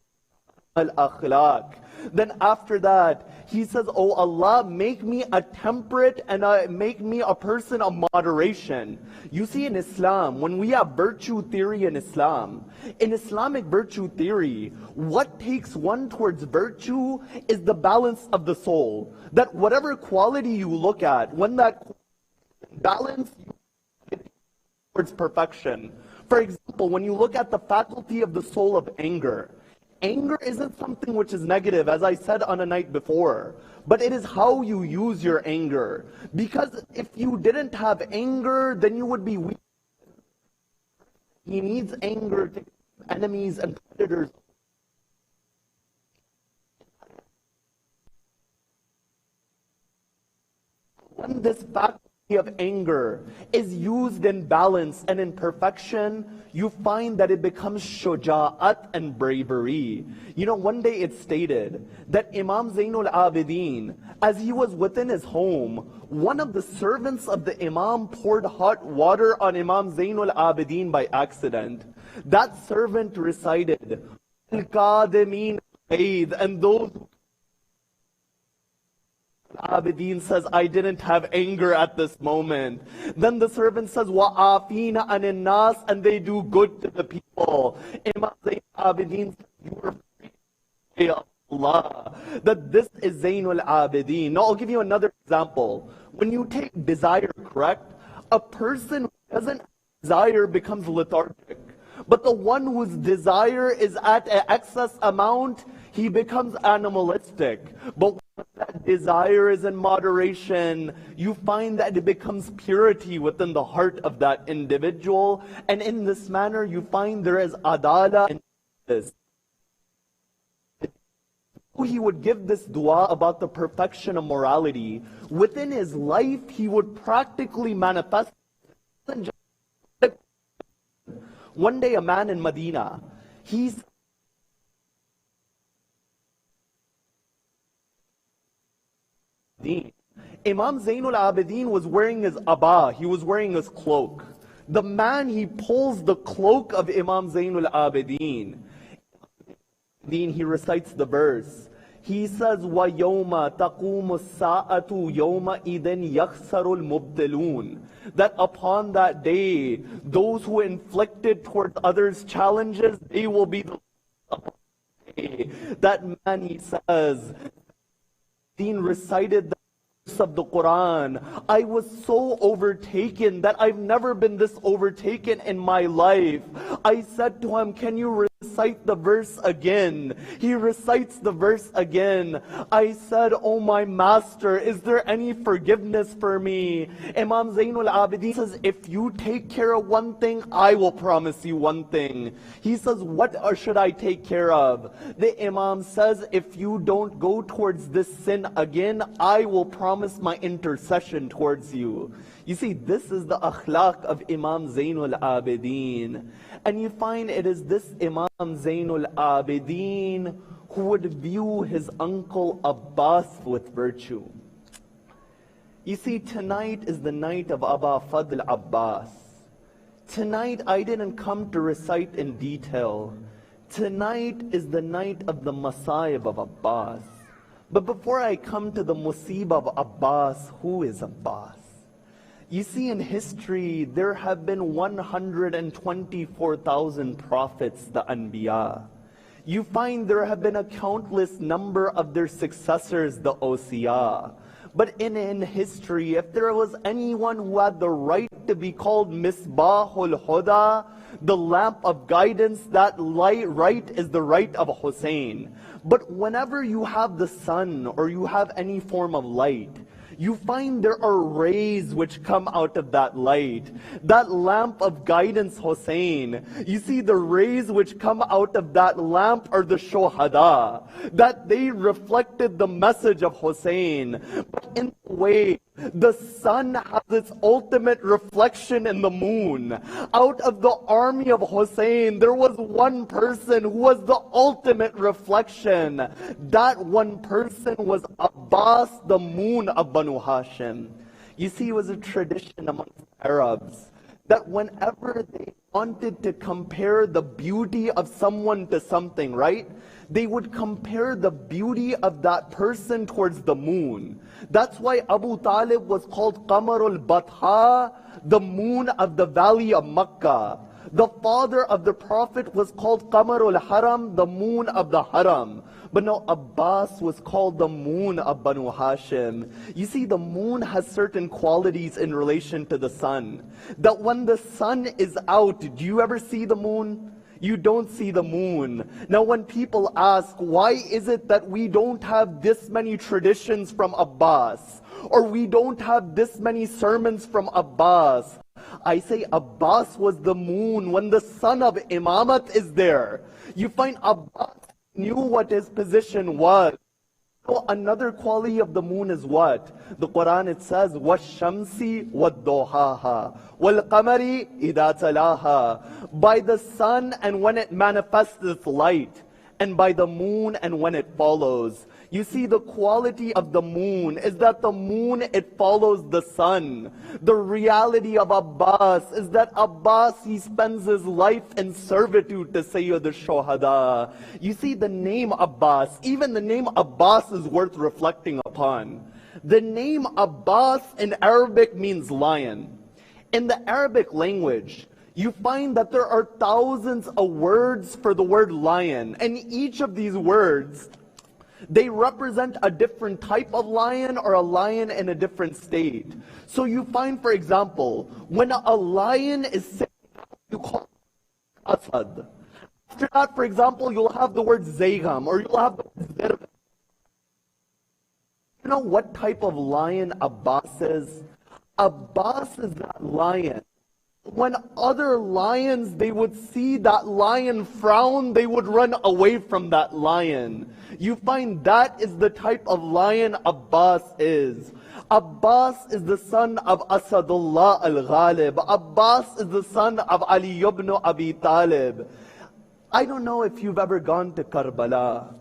S4: al-Akhlāq. Then after that, he says, "Oh Allah, make me a temperate and make me a person of moderation." You see, in Islam, when we have virtue theory in Islam, in Islamic virtue theory, what takes one towards virtue is the balance of the soul. That whatever quality you look at, when that balance towards perfection. For example, when you look at the faculty of the soul of anger, anger isn't something which is negative, as I said on a night before, but it is how you use your anger. Because if you didn't have anger, then you would be weak. He needs anger to keep enemies and predators. When this faculty of anger is used in balance and in perfection, you find that it becomes shuja'at and bravery. You know, one day it's stated that Imam Zayn al-Ābidīn, as he was within his home, one of the servants of the Imam poured hot water on Imam Zayn al-Ābidīn by accident. That servant recited, "Al-Qādimīn al-Ghayd," and those al-Ābidīn says, I didn't have anger at this moment. Then the servant says, وَعَافِينَ عَنِ النَّاسِ, and they do good to the people. Imam Zayn al-Ābidīn says, you are free of Allah. That this is Zayn al-Ābidīn. Now I'll give you another example. When you take desire, correct? A person who doesn't desire becomes lethargic. But the one whose desire is at an excess amount, he becomes animalistic. But when that desire is in moderation, you find that it becomes purity within the heart of that individual. And in this manner, you find there is adala and justice. He would give this dua about the perfection of morality. Within his life, he would practically manifest. One day a man in Medina, Imam Zayn al-Ābidīn was wearing his abba, he was wearing his cloak. The man, he pulls the cloak of Imam Zayn al-Ābidīn. He recites the verse. He says, وَيَوْمَ تَقُومُ السَّاعَةُ يَوْمَئِذٍ يَخْسَرُ الْمُبْتِلُونَ. That upon that day, those who inflicted towards others challenges, they will be the that man, he says, Dean recited the verse of the Quran. I was so overtaken that I've never been this overtaken in my life. I said to him, can you recite the verse again? He recites the verse again. I said, oh my master, is there any forgiveness for me? Imam Zayn al-Ābidīn says, if you take care of one thing, I will promise you one thing. He says, what should I take care of? The Imam says, if you don't go towards this sin again, I will promise my intercession towards you. You see, this is the akhlaq of Imam Zayn al-Ābidīn. And you find it is this Imam Zayn al-Ābidīn who would view his uncle Abbas with virtue. You see, tonight is the night of Aba Fadl Abbas. Tonight I didn't come to recite in detail. Tonight is the night of the Masayib of Abbas. But before I come to the Musib of Abbas, who is Abbas? You see, in history, there have been 124,000 prophets, the Anbiya. You find there have been a countless number of their successors, the Awsiya. But in history, if there was anyone who had the right to be called Misbahul Huda, the lamp of guidance, that right is the right of Hussein. But whenever you have the sun or you have any form of light, you find there are rays which come out of that light. That lamp of guidance, Hussein. You see, the rays which come out of that lamp are the Shohada. That they reflected the message of Hussein. But in a way, the sun has its ultimate reflection in the moon. Out of the army of Hussein, there was one person who was the ultimate reflection. That one person was Abbas, the moon of Banu Hashim. You see, it was a tradition amongst Arabs that whenever they wanted to compare the beauty of someone to something, right? They would compare the beauty of that person towards the moon. That's why Abu Talib was called Qamarul Batha, the moon of the valley of Makkah. The father of the Prophet was called Qamarul Haram, the moon of the Haram. But no, Abbas was called the moon of Banu Hashim. You see, the moon has certain qualities in relation to the sun. That when the sun is out, do you ever see the moon? You don't see the moon. Now when people ask, why is it that we don't have this many traditions from Abbas? Or we don't have this many sermons from Abbas? I say Abbas was the moon when the sun of Imamat is there. You find Abbas knew what his position was. So another quality of the moon is what? The Quran, it says, وَالشَّمْسِ وَالضُّحَاهَا وَالْقَمَرِ إِذَا تَلَاهَا. By the sun and when it manifests its light, and by the moon and when it follows. You see, the quality of the moon is that the moon, it follows the sun. The reality of Abbas is that Abbas, he spends his life in servitude to Sayyid al-Shohada. You see, the name Abbas, even the name Abbas is worth reflecting upon. The name Abbas in Arabic means lion. In the Arabic language, you find that there are thousands of words for the word lion, and each of these words, they represent a different type of lion or a lion in a different state. So you find, for example, when a lion is sitting down, you call it Asad. After that, for example, you'll have the word Zaygam, or you'll have the word Zirb. You know what type of lion Abbas is? Abbas is that lion. When other lions, they would see that lion frown, they would run away from that lion. You find that is the type of lion Abbas is. Abbas is the son of Asadullah al-Ghalib. Abbas is the son of Ali ibn Abi Talib. I don't know if you've ever gone to Karbala.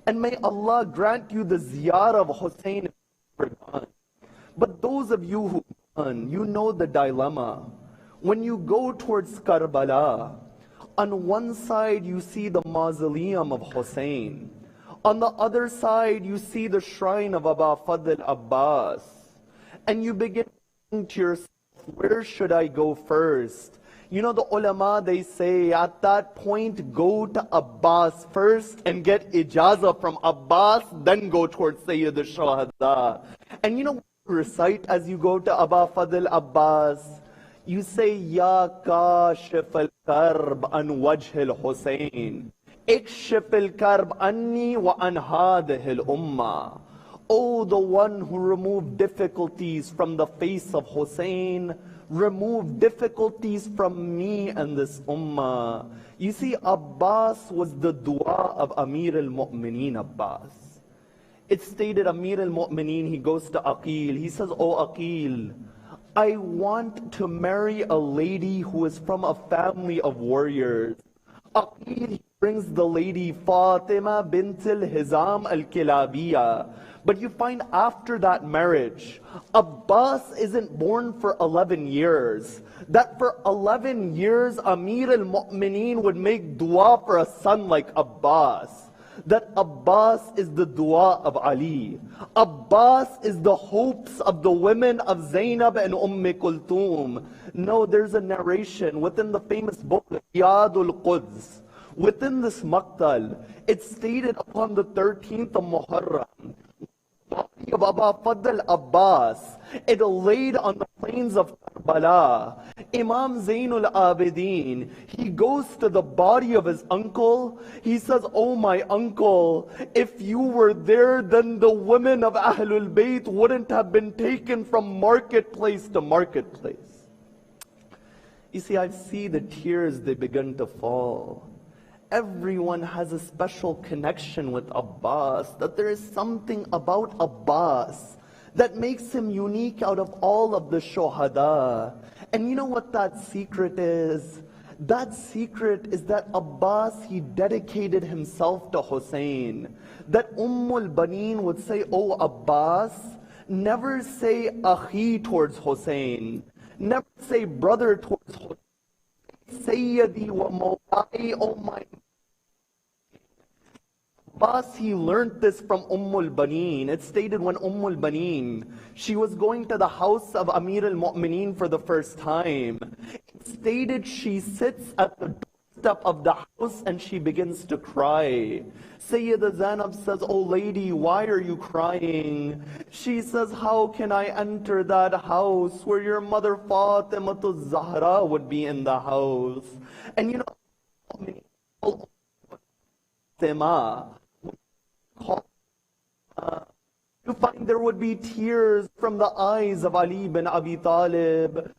S4: And may Allah grant you the ziyarah of Hussein if you've ever gone. But those of you who've gone, you know the dilemma. When you go towards Karbala, on one side you see the mausoleum of Hussein. On the other side you see the shrine of Aba Fadl Abbas. And you begin to think to yourself, where should I go first? You know, the ulama, they say, at that point, go to Abbas first and get ijazah from Abbas, then go towards Sayyid al-Shuhada. And you know what you recite as you go to Aba Fadl Abbas? You say, Ya kashif al-karb an wajh al-Husayn, ikshif al-karb anni wa an hadih al-ummah. Oh, the one who removed difficulties from the face of Hussein, remove difficulties from me and this ummah. You see, Abbas was the dua of Amir al-Mu'mineen Abbas. It's stated Amir al-Mu'mineen, he goes to Aqil. He says, Oh Aqil, I want to marry a lady who is from a family of warriors. Aqil brings the lady Fatima bint al-Hizam al-Kilabiyah. But you find after that marriage, Abbas isn't born for 11 years. That for 11 years, Amir al-Mu'mineen would make dua for a son like Abbas. That Abbas is the dua of Ali. Abbas is the hopes of the women of Zaynab and Kulthum. No, there's a narration within the famous book, Riyadul Quds. Within this maqtal, it's stated upon the 13th of Muharram, body of Aba Fadl Abbas, it laid on the plains of Karbala. Imam Zayn al-Ābidīn, he goes to the body of his uncle. He says, Oh my uncle, if you were there, then the women of Ahlul Bayt wouldn't have been taken from marketplace to marketplace. You see, I see the tears, they begin to fall. Everyone has a special connection with Abbas, that there is something about Abbas that makes him unique out of all of the shuhada. And you know what that secret is? That secret is that Abbas, he dedicated himself to Hussein. That al-Baneen would say, Oh Abbas, never say Akhi towards Hussein. Never say brother towards Hussein. Sayyidi wa Mawlai, oh my. Abbas, he learned this from al-Baneen. It's stated when al-Baneen, she was going to the house of Amir al-Mu'mineen for the first time. It's stated she sits at the doorstep of the house and she begins to cry. Sayyida Zainab says, Oh lady, why are you crying? She says, how can I enter that house where your mother Fatimatul Zahra would be in the house? And you know, you find there would be tears from the eyes of Ali bin Abi Talib.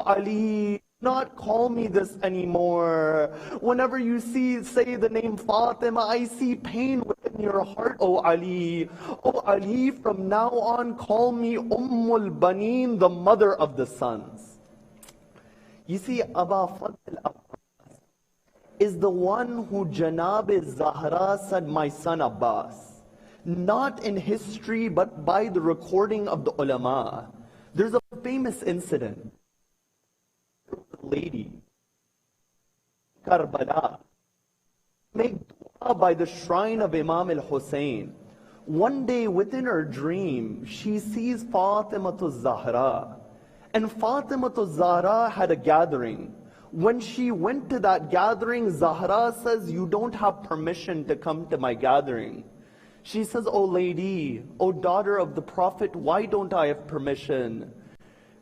S4: Ali, not call me this anymore. Whenever you say the name Fatima, I see pain within your heart, oh Ali. Oh Ali, from now on call me al-Baneen, the mother of the sons. You see, Aba Fadl Abbas is the one who Janab Zahra said, my son Abbas. Not in history, but by the recording of the ulama. There's a famous incident. Lady, Karbala, made dua by the shrine of Imam al-Hussein. One day within her dream, she sees Fatimatu Zahra. And Fatimatu Zahra had a gathering. When she went to that gathering, Zahra says, "You don't have permission to come to my gathering." She says, "Oh lady, oh daughter of the Prophet, why don't I have permission?"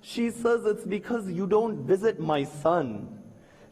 S4: She says, "It's because you don't visit my son."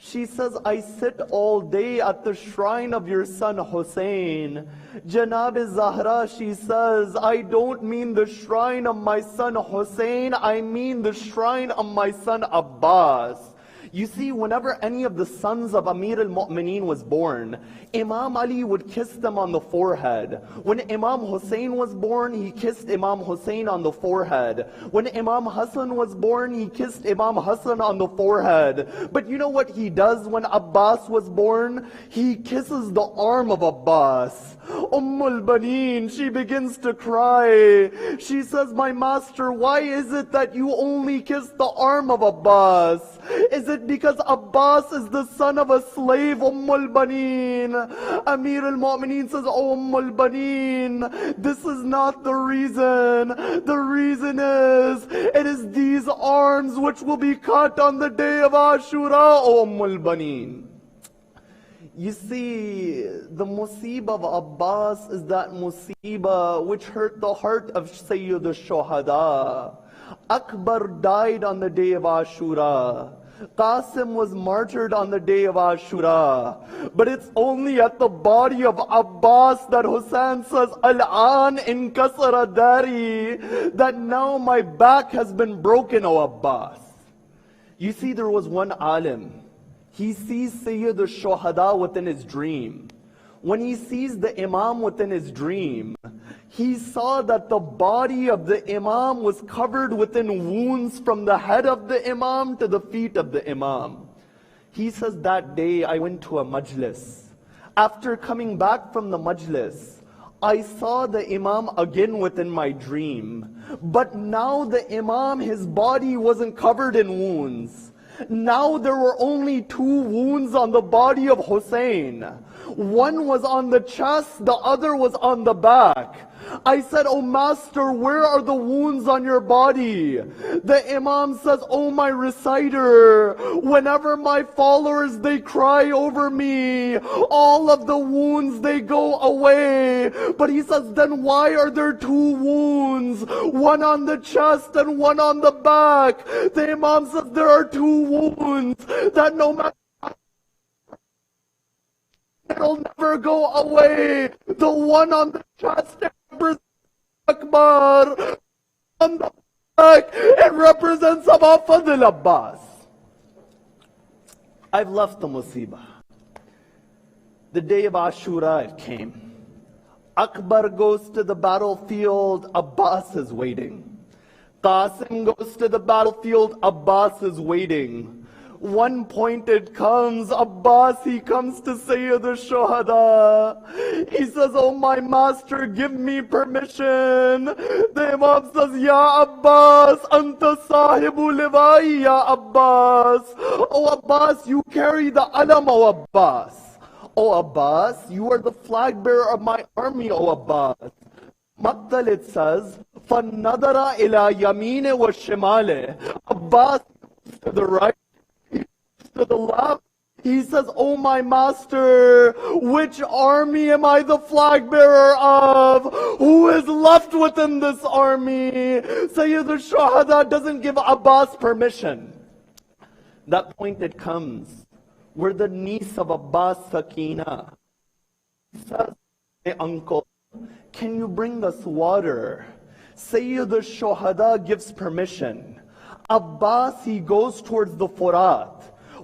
S4: She says, "I sit all day at the shrine of your son Hussein." Janab Zahra, she says, "I don't mean the shrine of my son Hussein, I mean the shrine of my son Abbas." You see, whenever any of the sons of Amir al-Mu'mineen was born, Imam Ali would kiss them on the forehead. When Imam Hussein was born, he kissed Imam Hussein on the forehead. When Imam Hassan was born, he kissed Imam Hassan on the forehead. But you know what he does when Abbas was born? He kisses the arm of Abbas. Baneen, she begins to cry. She says, "My master, why is it that you only kiss the arm of Abbas? Is it because Abbas is the son of a slave, Baneen?" Amir al-Mu'mineen says, "Oh Baneen, this is not the reason. The reason is, it is these arms which will be cut on the day of Ashura, O Baneen." You see, the musibah of Abbas is that musibah which hurt the heart of Sayyid al-Shuhada. Akbar died on the day of Ashura. Qasim was martyred on the day of Ashura. But it's only at the body of Abbas that Hussein says, "Al-an inkasara dari," that now my back has been broken, O Abbas. You see, there was one alim. He sees Sayyid al-Shuhada within his dream. When he sees the Imam within his dream, he saw that the body of the Imam was covered within wounds from the head of the Imam to the feet of the Imam. He says, "That day I went to a majlis. After coming back from the majlis, I saw the Imam again within my dream. But now the Imam, his body wasn't covered in wounds. Now there were only 2 wounds on the body of Hussein. One was on the chest, the other was on the back. I said, "Oh master, where are the wounds on your body?" The Imam says, "Oh my reciter, whenever my followers, they cry over me, all of the wounds, they go away." But he says, "Then why are there 2 wounds? One on the chest and one on the back?" The Imam says, "There are 2 wounds that no matter, it'll never go away. The one on the chest represents Akbar. On the back, it represents Abu Fadl Abbas." I've left the musibah. The day of Ashura, it came. Akbar goes to the battlefield, Abbas is waiting. Qasim goes to the battlefield, Abbas is waiting. One point it comes, Abbas, he comes to Sayyid al-Shuhada. He says, "Oh my master, give me permission." The Imam says, "Ya Abbas, anta sahibu liwai, ya Abbas." "Oh Abbas, you carry the alam, O Abbas." "Oh Abbas, you are the flag bearer of my army, O Abbas." Maktal, it says, فَالنَّظَرَ إِلَى يَمِينِ وَالشِّمَالِ. Abbas to the right, to the left. He says, "Oh my master, which army am I the flag bearer of? Who is left within this army?" Sayyid al-Shuhada doesn't give Abbas permission. That point it comes where the niece of Abbas, Sakina, says, "Hey uncle, can you bring us water?" Sayyid al-Shuhada gives permission. Abbas, he goes towards the Furat.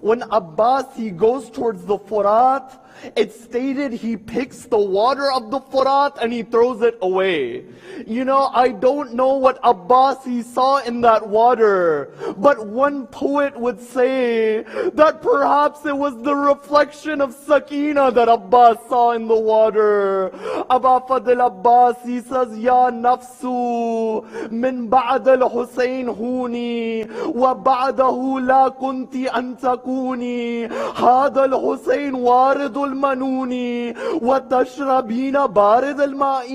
S4: When Abbas, he goes towards the Furat, it's stated he picks the water of the Furat and he throws it away. You know, I don't know what Abbas he saw in that water, but one poet would say that perhaps it was the reflection of Sakina that Abbas saw in the water. Abu Fadl Abbas, he says, "Ya nafsu min ba'd al-Husayn huni wa ba'dahu la kunti an takuni. Hada al-Husayn waridun المنون وتشربين بارد الماء.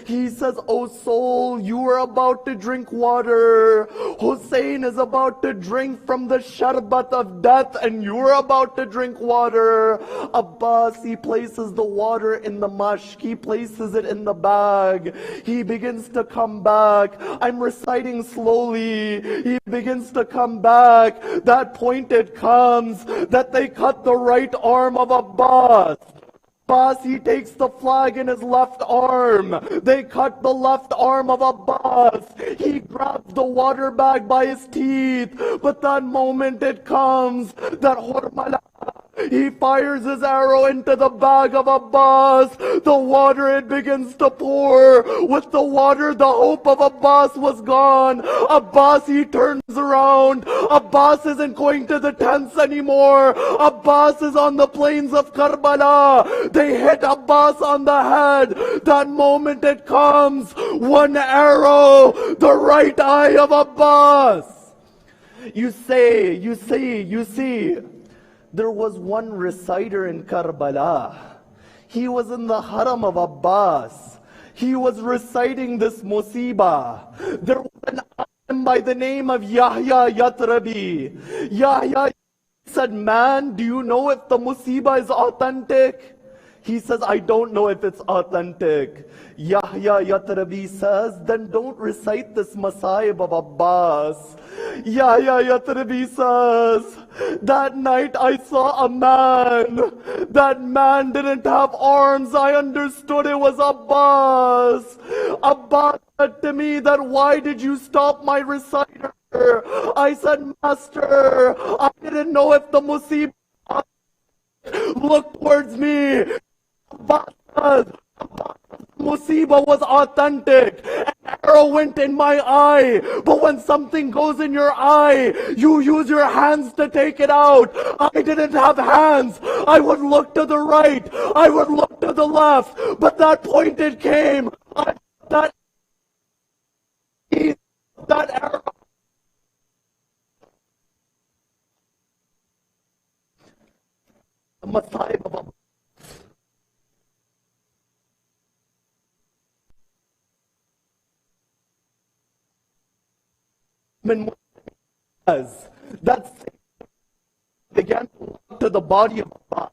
S4: He says, O soul, you are about to drink water. Hussein is about to drink from the sharbat of death, and you are about to drink water. Abbas, he places the water in the mashk, he places it in the bag. He begins to come back. I'm reciting slowly. He begins to come back. That point it comes that they cut the right arm of Abbas. Abbas, he takes the flag in his left arm. They cut the left arm of Abbas. He grabs the water bag by his teeth. But that moment it comes that Hurmala, he fires his arrow into the bag of Abbas. The water, it begins to pour. With the water, the hope of Abbas was gone. Abbas, he turns around. Abbas isn't going to the tents anymore. Abbas is on the plains of Karbala. They hit Abbas on the head. That moment it comes. One arrow, the right eye of Abbas. You see. There was one reciter in Karbala. He was in the haram of Abbas. He was reciting this musibah. There was an alim by the name of Yahya Yatrabi. Yahya said, man, do you know if the musibah is authentic? He says, I don't know if it's authentic. Yahya Yatrabi says, then don't recite this Masaib of Abbas. Yahya Yatrabi says, that night I saw a man. That man didn't have arms. I understood it was Abbas. Abbas said to me that, why did you stop my reciter? I said, Master, I didn't know if the musibah. Look towards me. Abbas, musibah was authentic. An arrow went in my eye. But when something goes in your eye, you use your hands to take it out. I didn't have hands. I would look to the right. I would look to the left. But that point it came. That arrow. The Messiah of Abbas. That began to walk to the body of Abbas.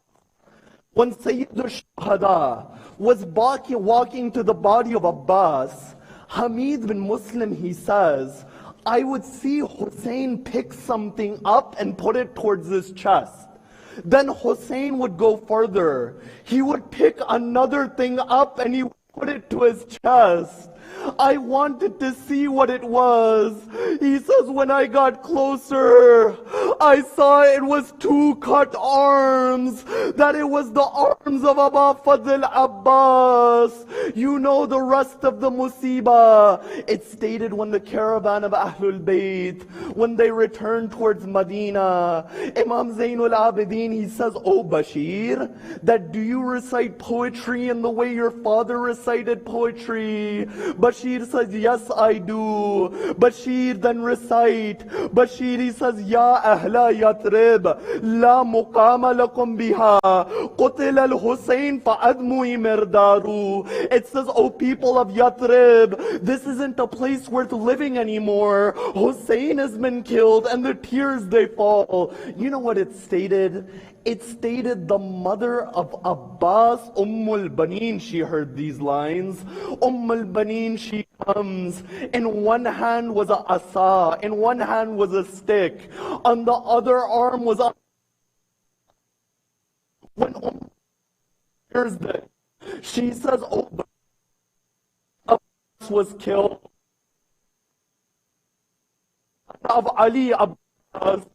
S4: When Sayyid al-Shuhada was walking to the body of Abbas, Hamid bin Muslim, he says, I would see Hussein pick something up and put it towards his chest. Then Hussein would go further. He would pick another thing up and he would put it to his chest. I wanted to see what it was. He says, when I got closer, I saw it was two cut arms, that it was the arms of Aba Fadl Abbas. You know the rest of the musibah. It stated when the caravan of Ahlul Bayt, when they returned towards Medina, Imam Zayn al-Ābidīn, he says, O Bashir, that do you recite poetry in the way your father recited poetry? Bashir says, yes, I do. Bashir then recite. Bashir, he says, Ya Ahla Yatrib, La Muqama lakum biha, Qutil al-Husayn fa'admui mirdaru. It says, O people of Yatrib, this isn't a place worth living anymore. Hussein has been killed and the tears they fall. You know what it stated? It stated the mother of Abbas, al-Baneen, she heard these lines. al-Baneen, she comes. In one hand was a asa, in one hand was a stick. On the other arm was a... When hears this, she says, oh, Abbas was killed. Of Ali Abbas,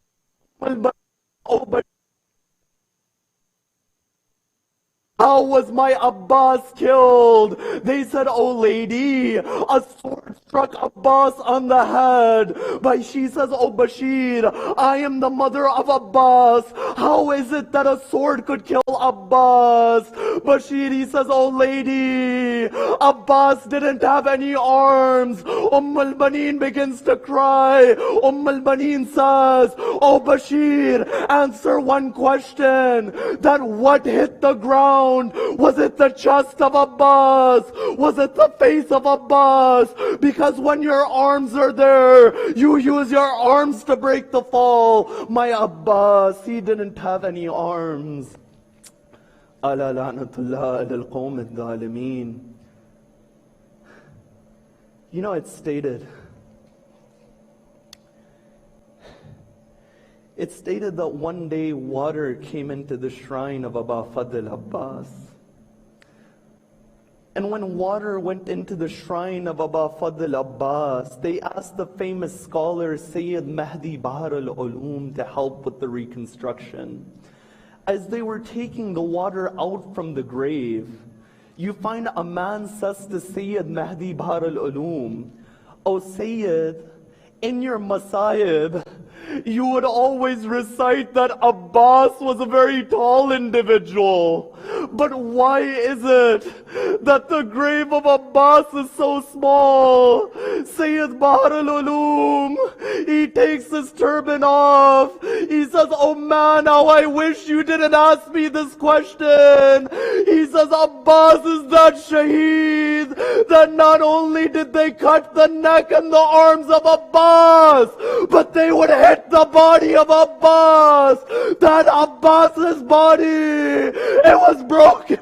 S4: how how was my Abbas killed? They said, oh lady, a sword struck Abbas on the head. But she says, oh Bashir, I am the mother of Abbas. How is it that a sword could kill Abbas? Bashir, he says, oh lady, Abbas didn't have any arms. al-Baneen begins to cry. al-Baneen says, oh Bashir, answer one question. That what hit the ground? Was it the chest of Abbas? Was it the face of Abbas? Because when your arms are there, you use your arms to break the fall. My Abbas, he didn't have any arms. Ala la'natullah ala al-qawm al-dhalimeen. You know, it's stated that one day water came into the shrine of Aba Fadl Abbas. And when water went into the shrine of Aba Fadl Abbas, they asked the famous scholar Sayyid Mahdi Bahar al-Ulum to help with the reconstruction. As they were taking the water out from the grave, you find a man says to Sayyid Mahdi Bahar al-Ulum, oh Sayyid, in your masayib, you would always recite that Abbas was a very tall individual. But why is it that the grave of Abbas is so small? Sayyid Bahar al-Ulum, he takes his turban off. He says, oh man, how I wish you didn't ask me this question. He says, Abbas is that shaheed that not only did they cut the neck and the arms of Abbas, but they would hit the body of Abbas. That Abbas's body, it was broken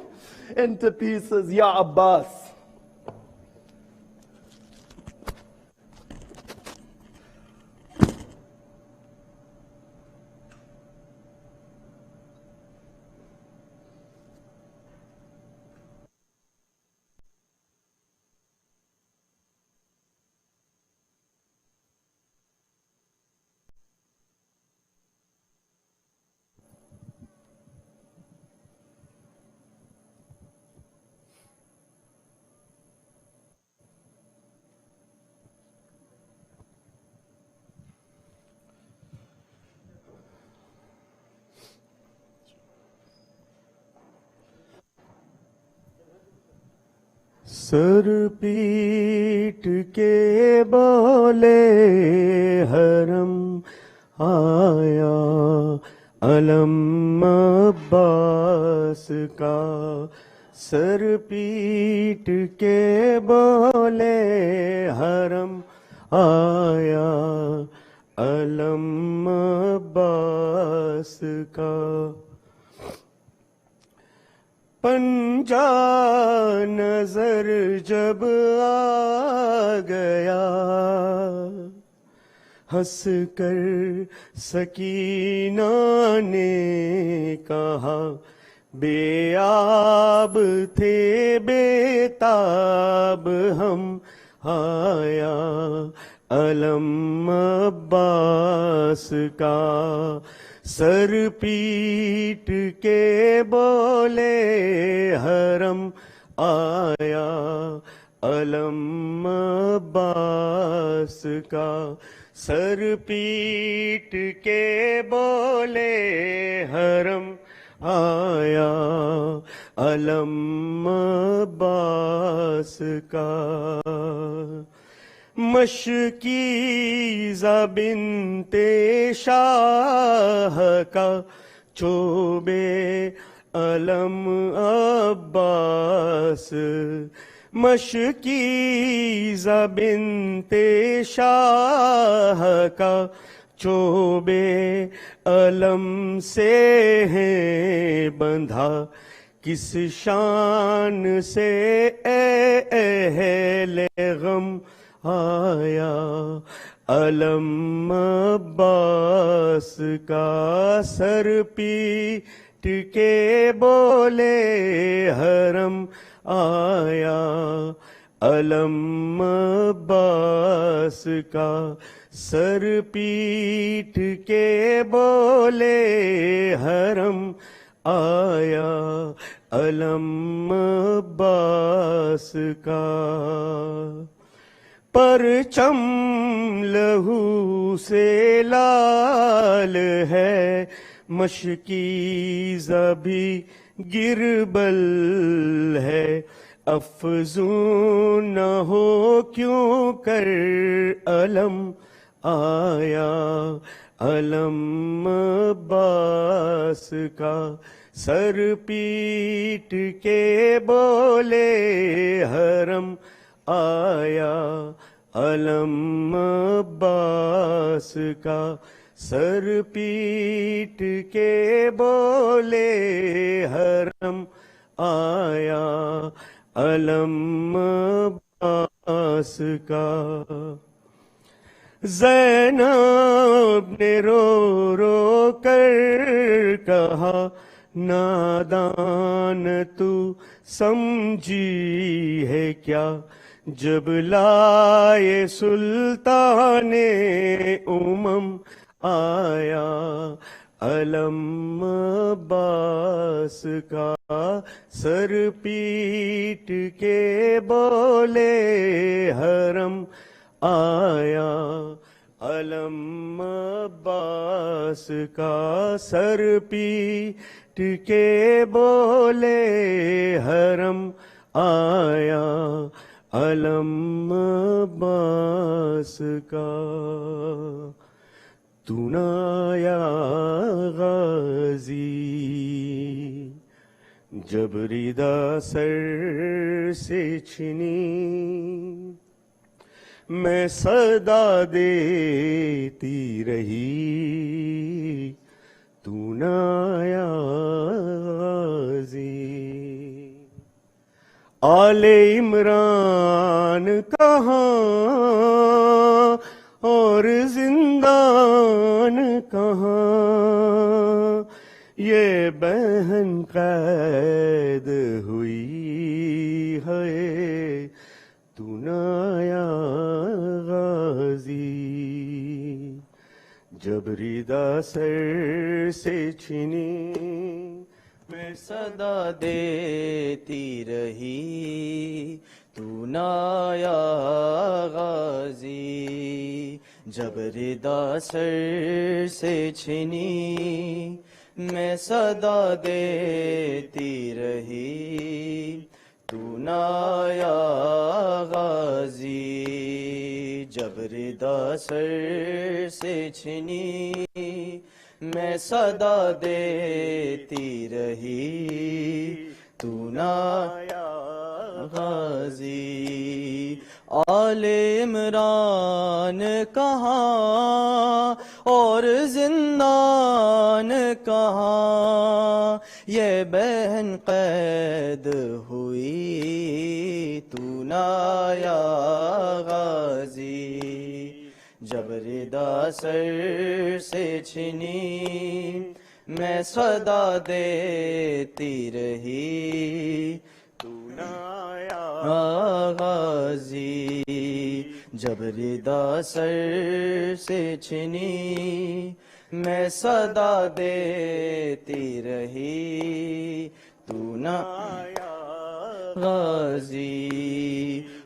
S4: into pieces. Ya Abbas. Sir पीट के बोले हरम आया अलम अब्बास का sir पीट के बोले हरम आया अलम अब्बास का पंजा नजर जब आ गया हंस कर सकीना ने कहा बेआब थे बेताब हम आया अलम अब्बास का सर पीट के बोले हरम आया अलम अब्बास का सर पीट के बोले हरम आया अलम अब्बास का मशकी ज़बिन्ते शाह का चोबे अलम अब्बास मशकी ज़बिन्ते शाह का चोबे अलम से है बंधा किस शान से अहले गम आया अलम अब्बास का सर पीट के बोले हरम आया अलम अब्बास का सर पीट के बोले हरम आया
S7: علم عباس کا، پرچم لہو سے لال ہے، مشکی زبی گربل ہے، افزون نہ ہو کیوں کر علم آیا علم عباس کا، سر پیٹ کے بولے حرم آیا علم عباس کا، سر پیٹ کے بولے حرم آیا علم عباس کا۔ زینب نے رو رو کر کہا، نادان تو سمجھی ہے کیا، جب لائے سلطان امم آیا علم عباس کا، سر پیٹ کے بولے حرم آیا علم عباس کا، سر پیٹ کے بولے حرم آیا علم عباس کا۔ تو نہ آیا غازی جب ردا سر سے چھنی، میں صدا دیتی رہی، تو نہ آیا غازی۔ آل عمران کہاں اور زندان کہاں، یہ بہن قید ہوئی ہے، تو نہ آیا غازی، جب ردا سر سے چھنی، میں صدا دیتی رہی، تو نہ آیا غازی، جب ردا سر سے چھنی، میں صدا دیتی رہی، تو نہ آیا غازی، جب ردا سر سے چھنی، میں صدا دیتی رہی، تو نہ آیا غازی۔ آل عمران کہاں اور زندان کہاں، یہ بہن قید ہوئی، تو نہ آیا غازی، جب ردا سر سے چھنی، میں صدا دیتی رہی، تو نہ آیا غازی، جب ردا سر سے چھنی، میں صدا دیتی رہی، تو نہ آیا غازی۔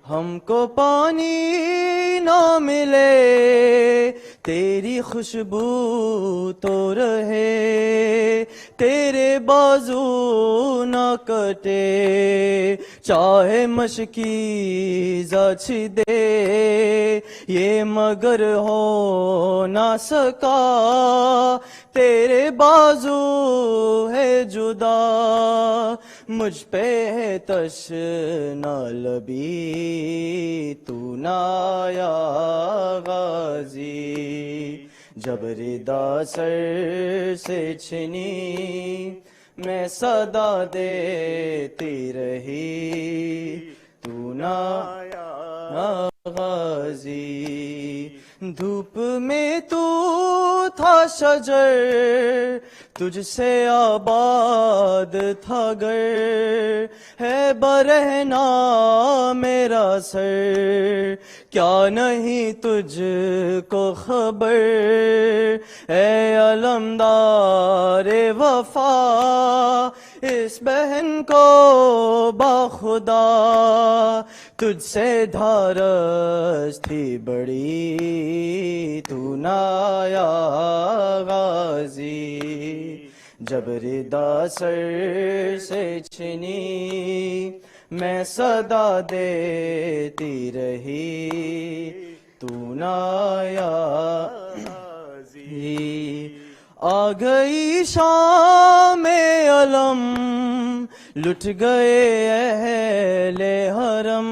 S7: ہم کو پانی نہ ملے تیری خوشبو تو رہے، تیرے بازو نہ کٹے چاہے مشکیزہ چھدے، یہ مگر ہو نہ سکا تیرے بازو ہے جدا، مجھ پہ ہے تشنا لبی، تو نہ آیا غازی، جب ردا سر سے چھنی، میں صدا دیتی رہی، تو نہ آیا غازی، دھوپ میں تو تھا شجر، تجھ سے آباد تھا گر، ہے برہنا میرا سر، کیا نہیں تجھ کو خبر، اے علمدار وفا اس بہن کو باخدا، تجھ سے دھارس تھی بڑی، تو نہ آیا غازی، جب ردا سر سے چھنی میں صدا دیتی رہی، تو نہ آیا غازی، آ گئی شام علم، لٹ گئے اہل حرم،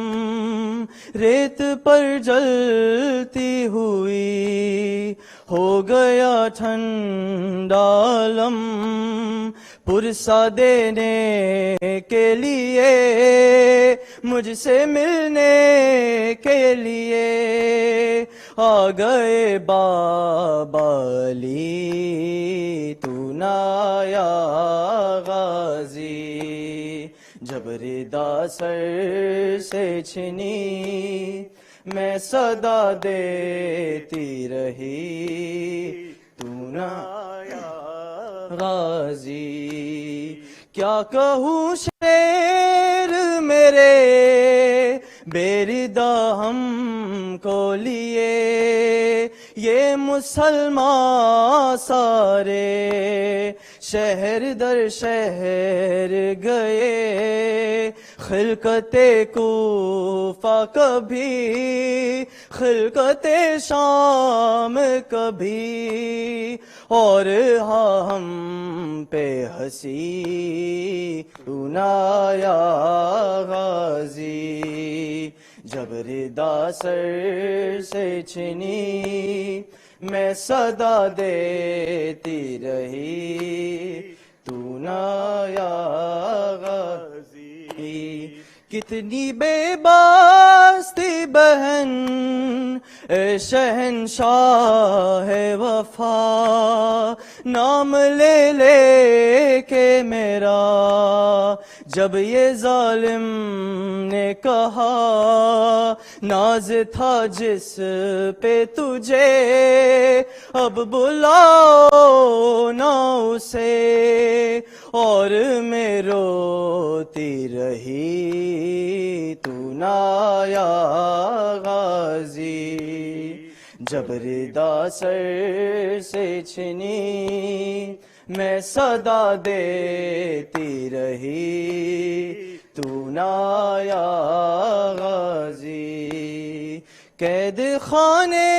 S7: ریت پر جلتی ہوئی ہو گیا ٹھنڈا علم، پرسا دینے کے لیے مجھ سے ملنے کے لیے آ گئے بابا علی، تو نہ آیا غازی، جب ردا سر سے چھنی میں صدا دیتی رہی، تو نہ آیا غازی، کیا کہوں شعر میرے بے ردا ہم کو لیے، یہ مسلمان سارے شہر در شہر گئے، خلقت کوفہ کبھی، خلقت شام کبھی، اور ہاں ہم پہ ہنسی، تو نہ آیا غازی، جب ردا سر سے چھنی میں صدا دیتی رہی، تو نہ آیا غازی، کتنی بے باس تھی بہن اے شہنشاہ وفا، نام لے لے کے میرا جب یہ ظالم نے کہا، ناز تھا جس پہ تجھے اب بلاؤ نہ اسے، اور میں روتی رہی، تو نہ آیا غازی، جب ردا سر سے چھنی میں صدا دیتی رہی، تو نہ آیا غازی، قید خانے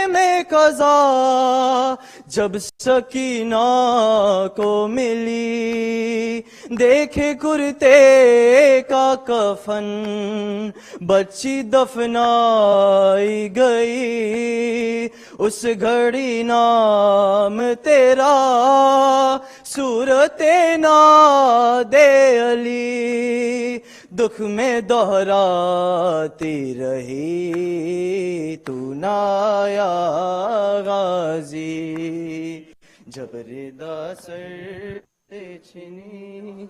S7: میں قضا جب سکینہ کو ملی، دیکھے کرتے کا کفن بچی دفنائی گئی، اس گھڑی نام تیرا صورت ناد علی، دکھ میں دہراتی رہی، تو نہ آیا غازی، جب ردا سر سے چھنی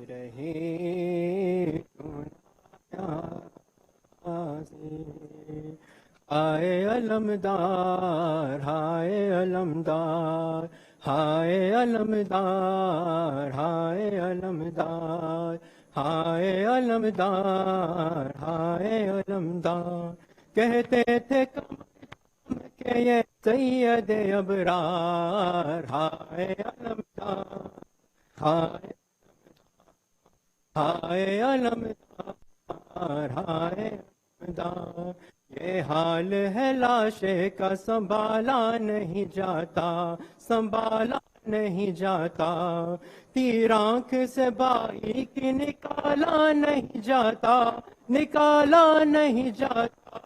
S7: رہی، تو نہ آیا غازی، ہائے علمدار ہائے علمدار ہائے علمدار ہائے علمدار ہائے علمدار ہائے علمدار، کہتے تھے کہ یہ سید ابرار، ہائے علمدار ہائے ہائے علمدار ہائے علمدار، یہ حال ہے لاشے کا سنبھالا نہیں جاتا، سنبھالا نہیں جاتا، تیر آنکھ سے بائی کی نکالا نہیں جاتا، نکالا نہیں جاتا،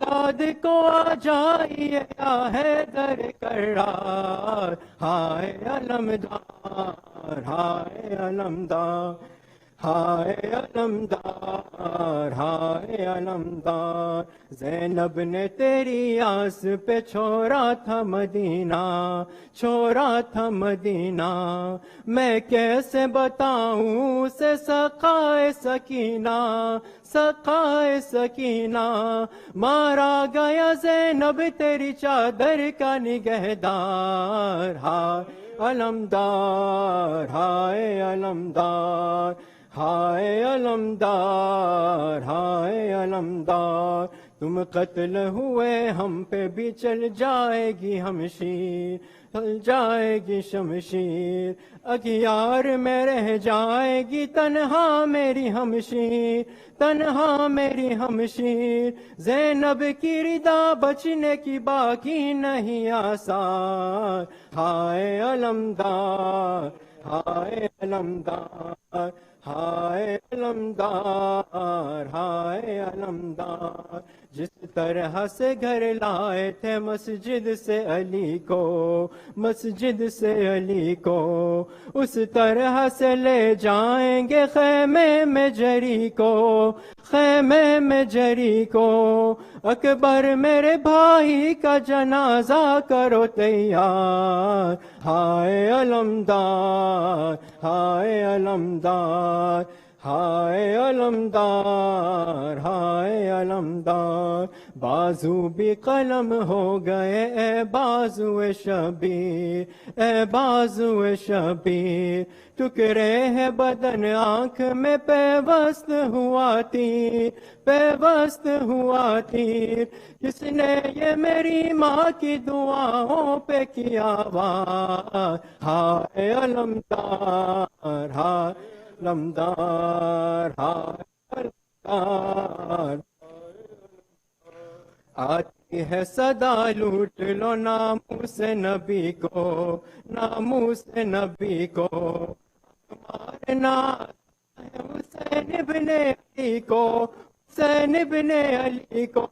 S7: داد کو آ جائیے یا حیدر کرار، ہائے علمدار ہائے علمدار ہائے علمدار ہائے علمدار زینب نے تیری آس پہ چھوڑا تھا مدینہ چھوڑا تھا مدینہ میں کیسے بتاؤں اسے سقائے سکینہ سقائے سکینہ مارا گیا زینب تیری چادر کا نگہدار ہائے علمدار ہائے علمدار ہائے علمدار ہائے علمدار تم قتل ہوئے ہم پہ بھی چل جائے گی ہمشیر چل جائے گی شمشیر اغیار میں رہ جائے گی تنہا میری ہمشیر تنہا میری ہمشیر زینب کی ردا بچنے کی باقی نہیں آسان ہائے علمدار ہائے علمدار ہائے علمدار ہائے علمدار جس طرح سے گھر لائے تھے مسجد سے علی کو مسجد سے علی کو اس طرح سے لے جائیں گے خیمے میں جری کو خیمے میں جری کو اکبر میرے بھائی کا جنازہ کرو تیار ہائے علمدار ہائے علمدار ہائے علمدار ہائے علمدار بازو بھی قلم ہو گئے اے بازو شبیر اے بازو شبیر ٹکڑے ہے بدن آنکھ میں پیوست ہوا تیر پیوست ہوا تیر کس نے یہ میری ماں کی دعاؤں پہ کیا وار ہائے علمدار ہائے علمدار ہائے علمدار آتی ہے صدا لوٹ لو ناموس نبی کو ناموس نبی کو ہمارے نام ہے حسین ابن علی کو حسین ابن علی کو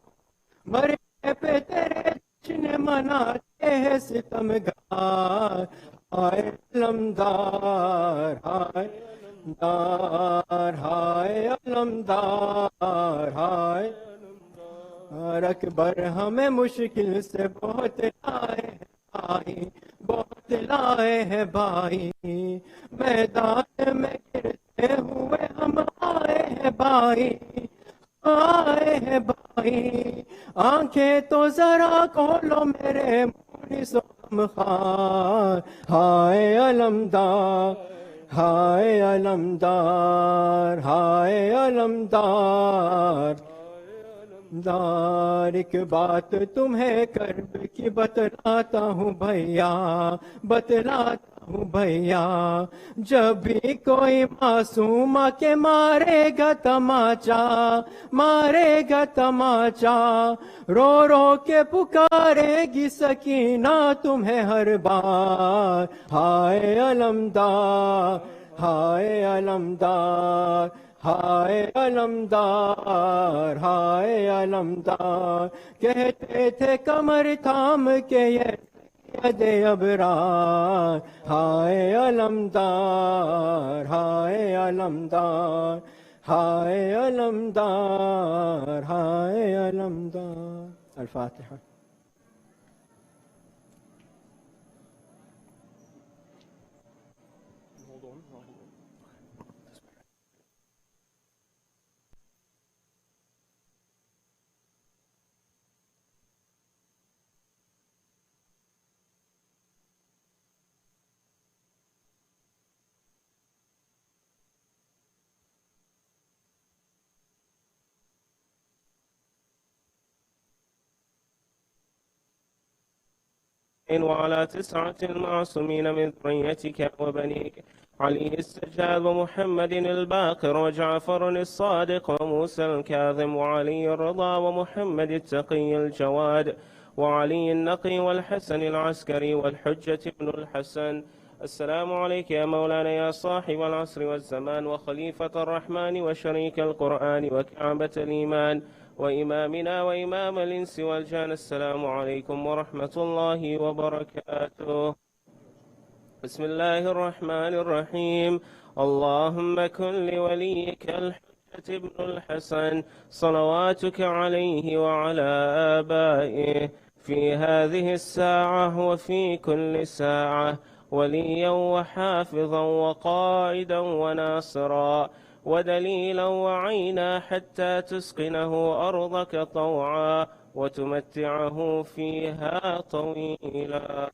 S7: مرنے پہ تیرے جشن مناتے ہیں ستمگار ہائے علمدار ہائے علمدار ہائے علمدار ہائے اکبر ہمیں مشکل سے بہت لائے ہیں بھائی بہت لائے ہیں بھائی میدان میں گرتے ہوئے ہم آئے ہیں بھائی آئے ہیں بھائی آنکھیں تو ذرا کھولو میرے مونس غم خوار ہائے علمدار ہائے علمدار ہائے علمدار دار ایک بات تمہیں کرب کی بتلاتا ہوں بھیا بتلاتا ہوں بھیا جب بھی کوئی معصوم کے مارے گا تماچا مارے گا تماچا رو رو کے پکارے گی سکینہ تمہیں ہر بار ہائے علمدار ہائے علمدار ہائے علمدار ہائے علمدار کہتے تھے کمر تھام کے یہ سید ابرار ہائے علمدار ہائے علمدار ہائے علمدار ہائے علمدار الفاتحہ
S8: وعلى 9 المعصومين من ذريتك وبنيك علي السجاد ومحمد الباقر وجعفر الصادق وموسى الكاظم وعلي الرضا ومحمد التقي الجواد وعلي النقي والحسن العسكري والحجة ابن الحسن. السلام عليك يا مولانا يا صاحب العصر والزمان وخليفة الرحمن وشريك القرآن وكعبة الإيمان وإمامنا وإمام الإنس والجان. السلام عليكم ورحمة الله وبركاته. بسم الله الرحمن الرحيم. اللهم كن لوليك الحجة ابن الحسن صلواتك عليه وعلى آبائه في هذه الساعة وفي كل ساعة وليا وحافظا وقائدا وناصرا ودليلا وعينا حتى تسقنه أرضك طوعا وتمتعه فيها طويلا.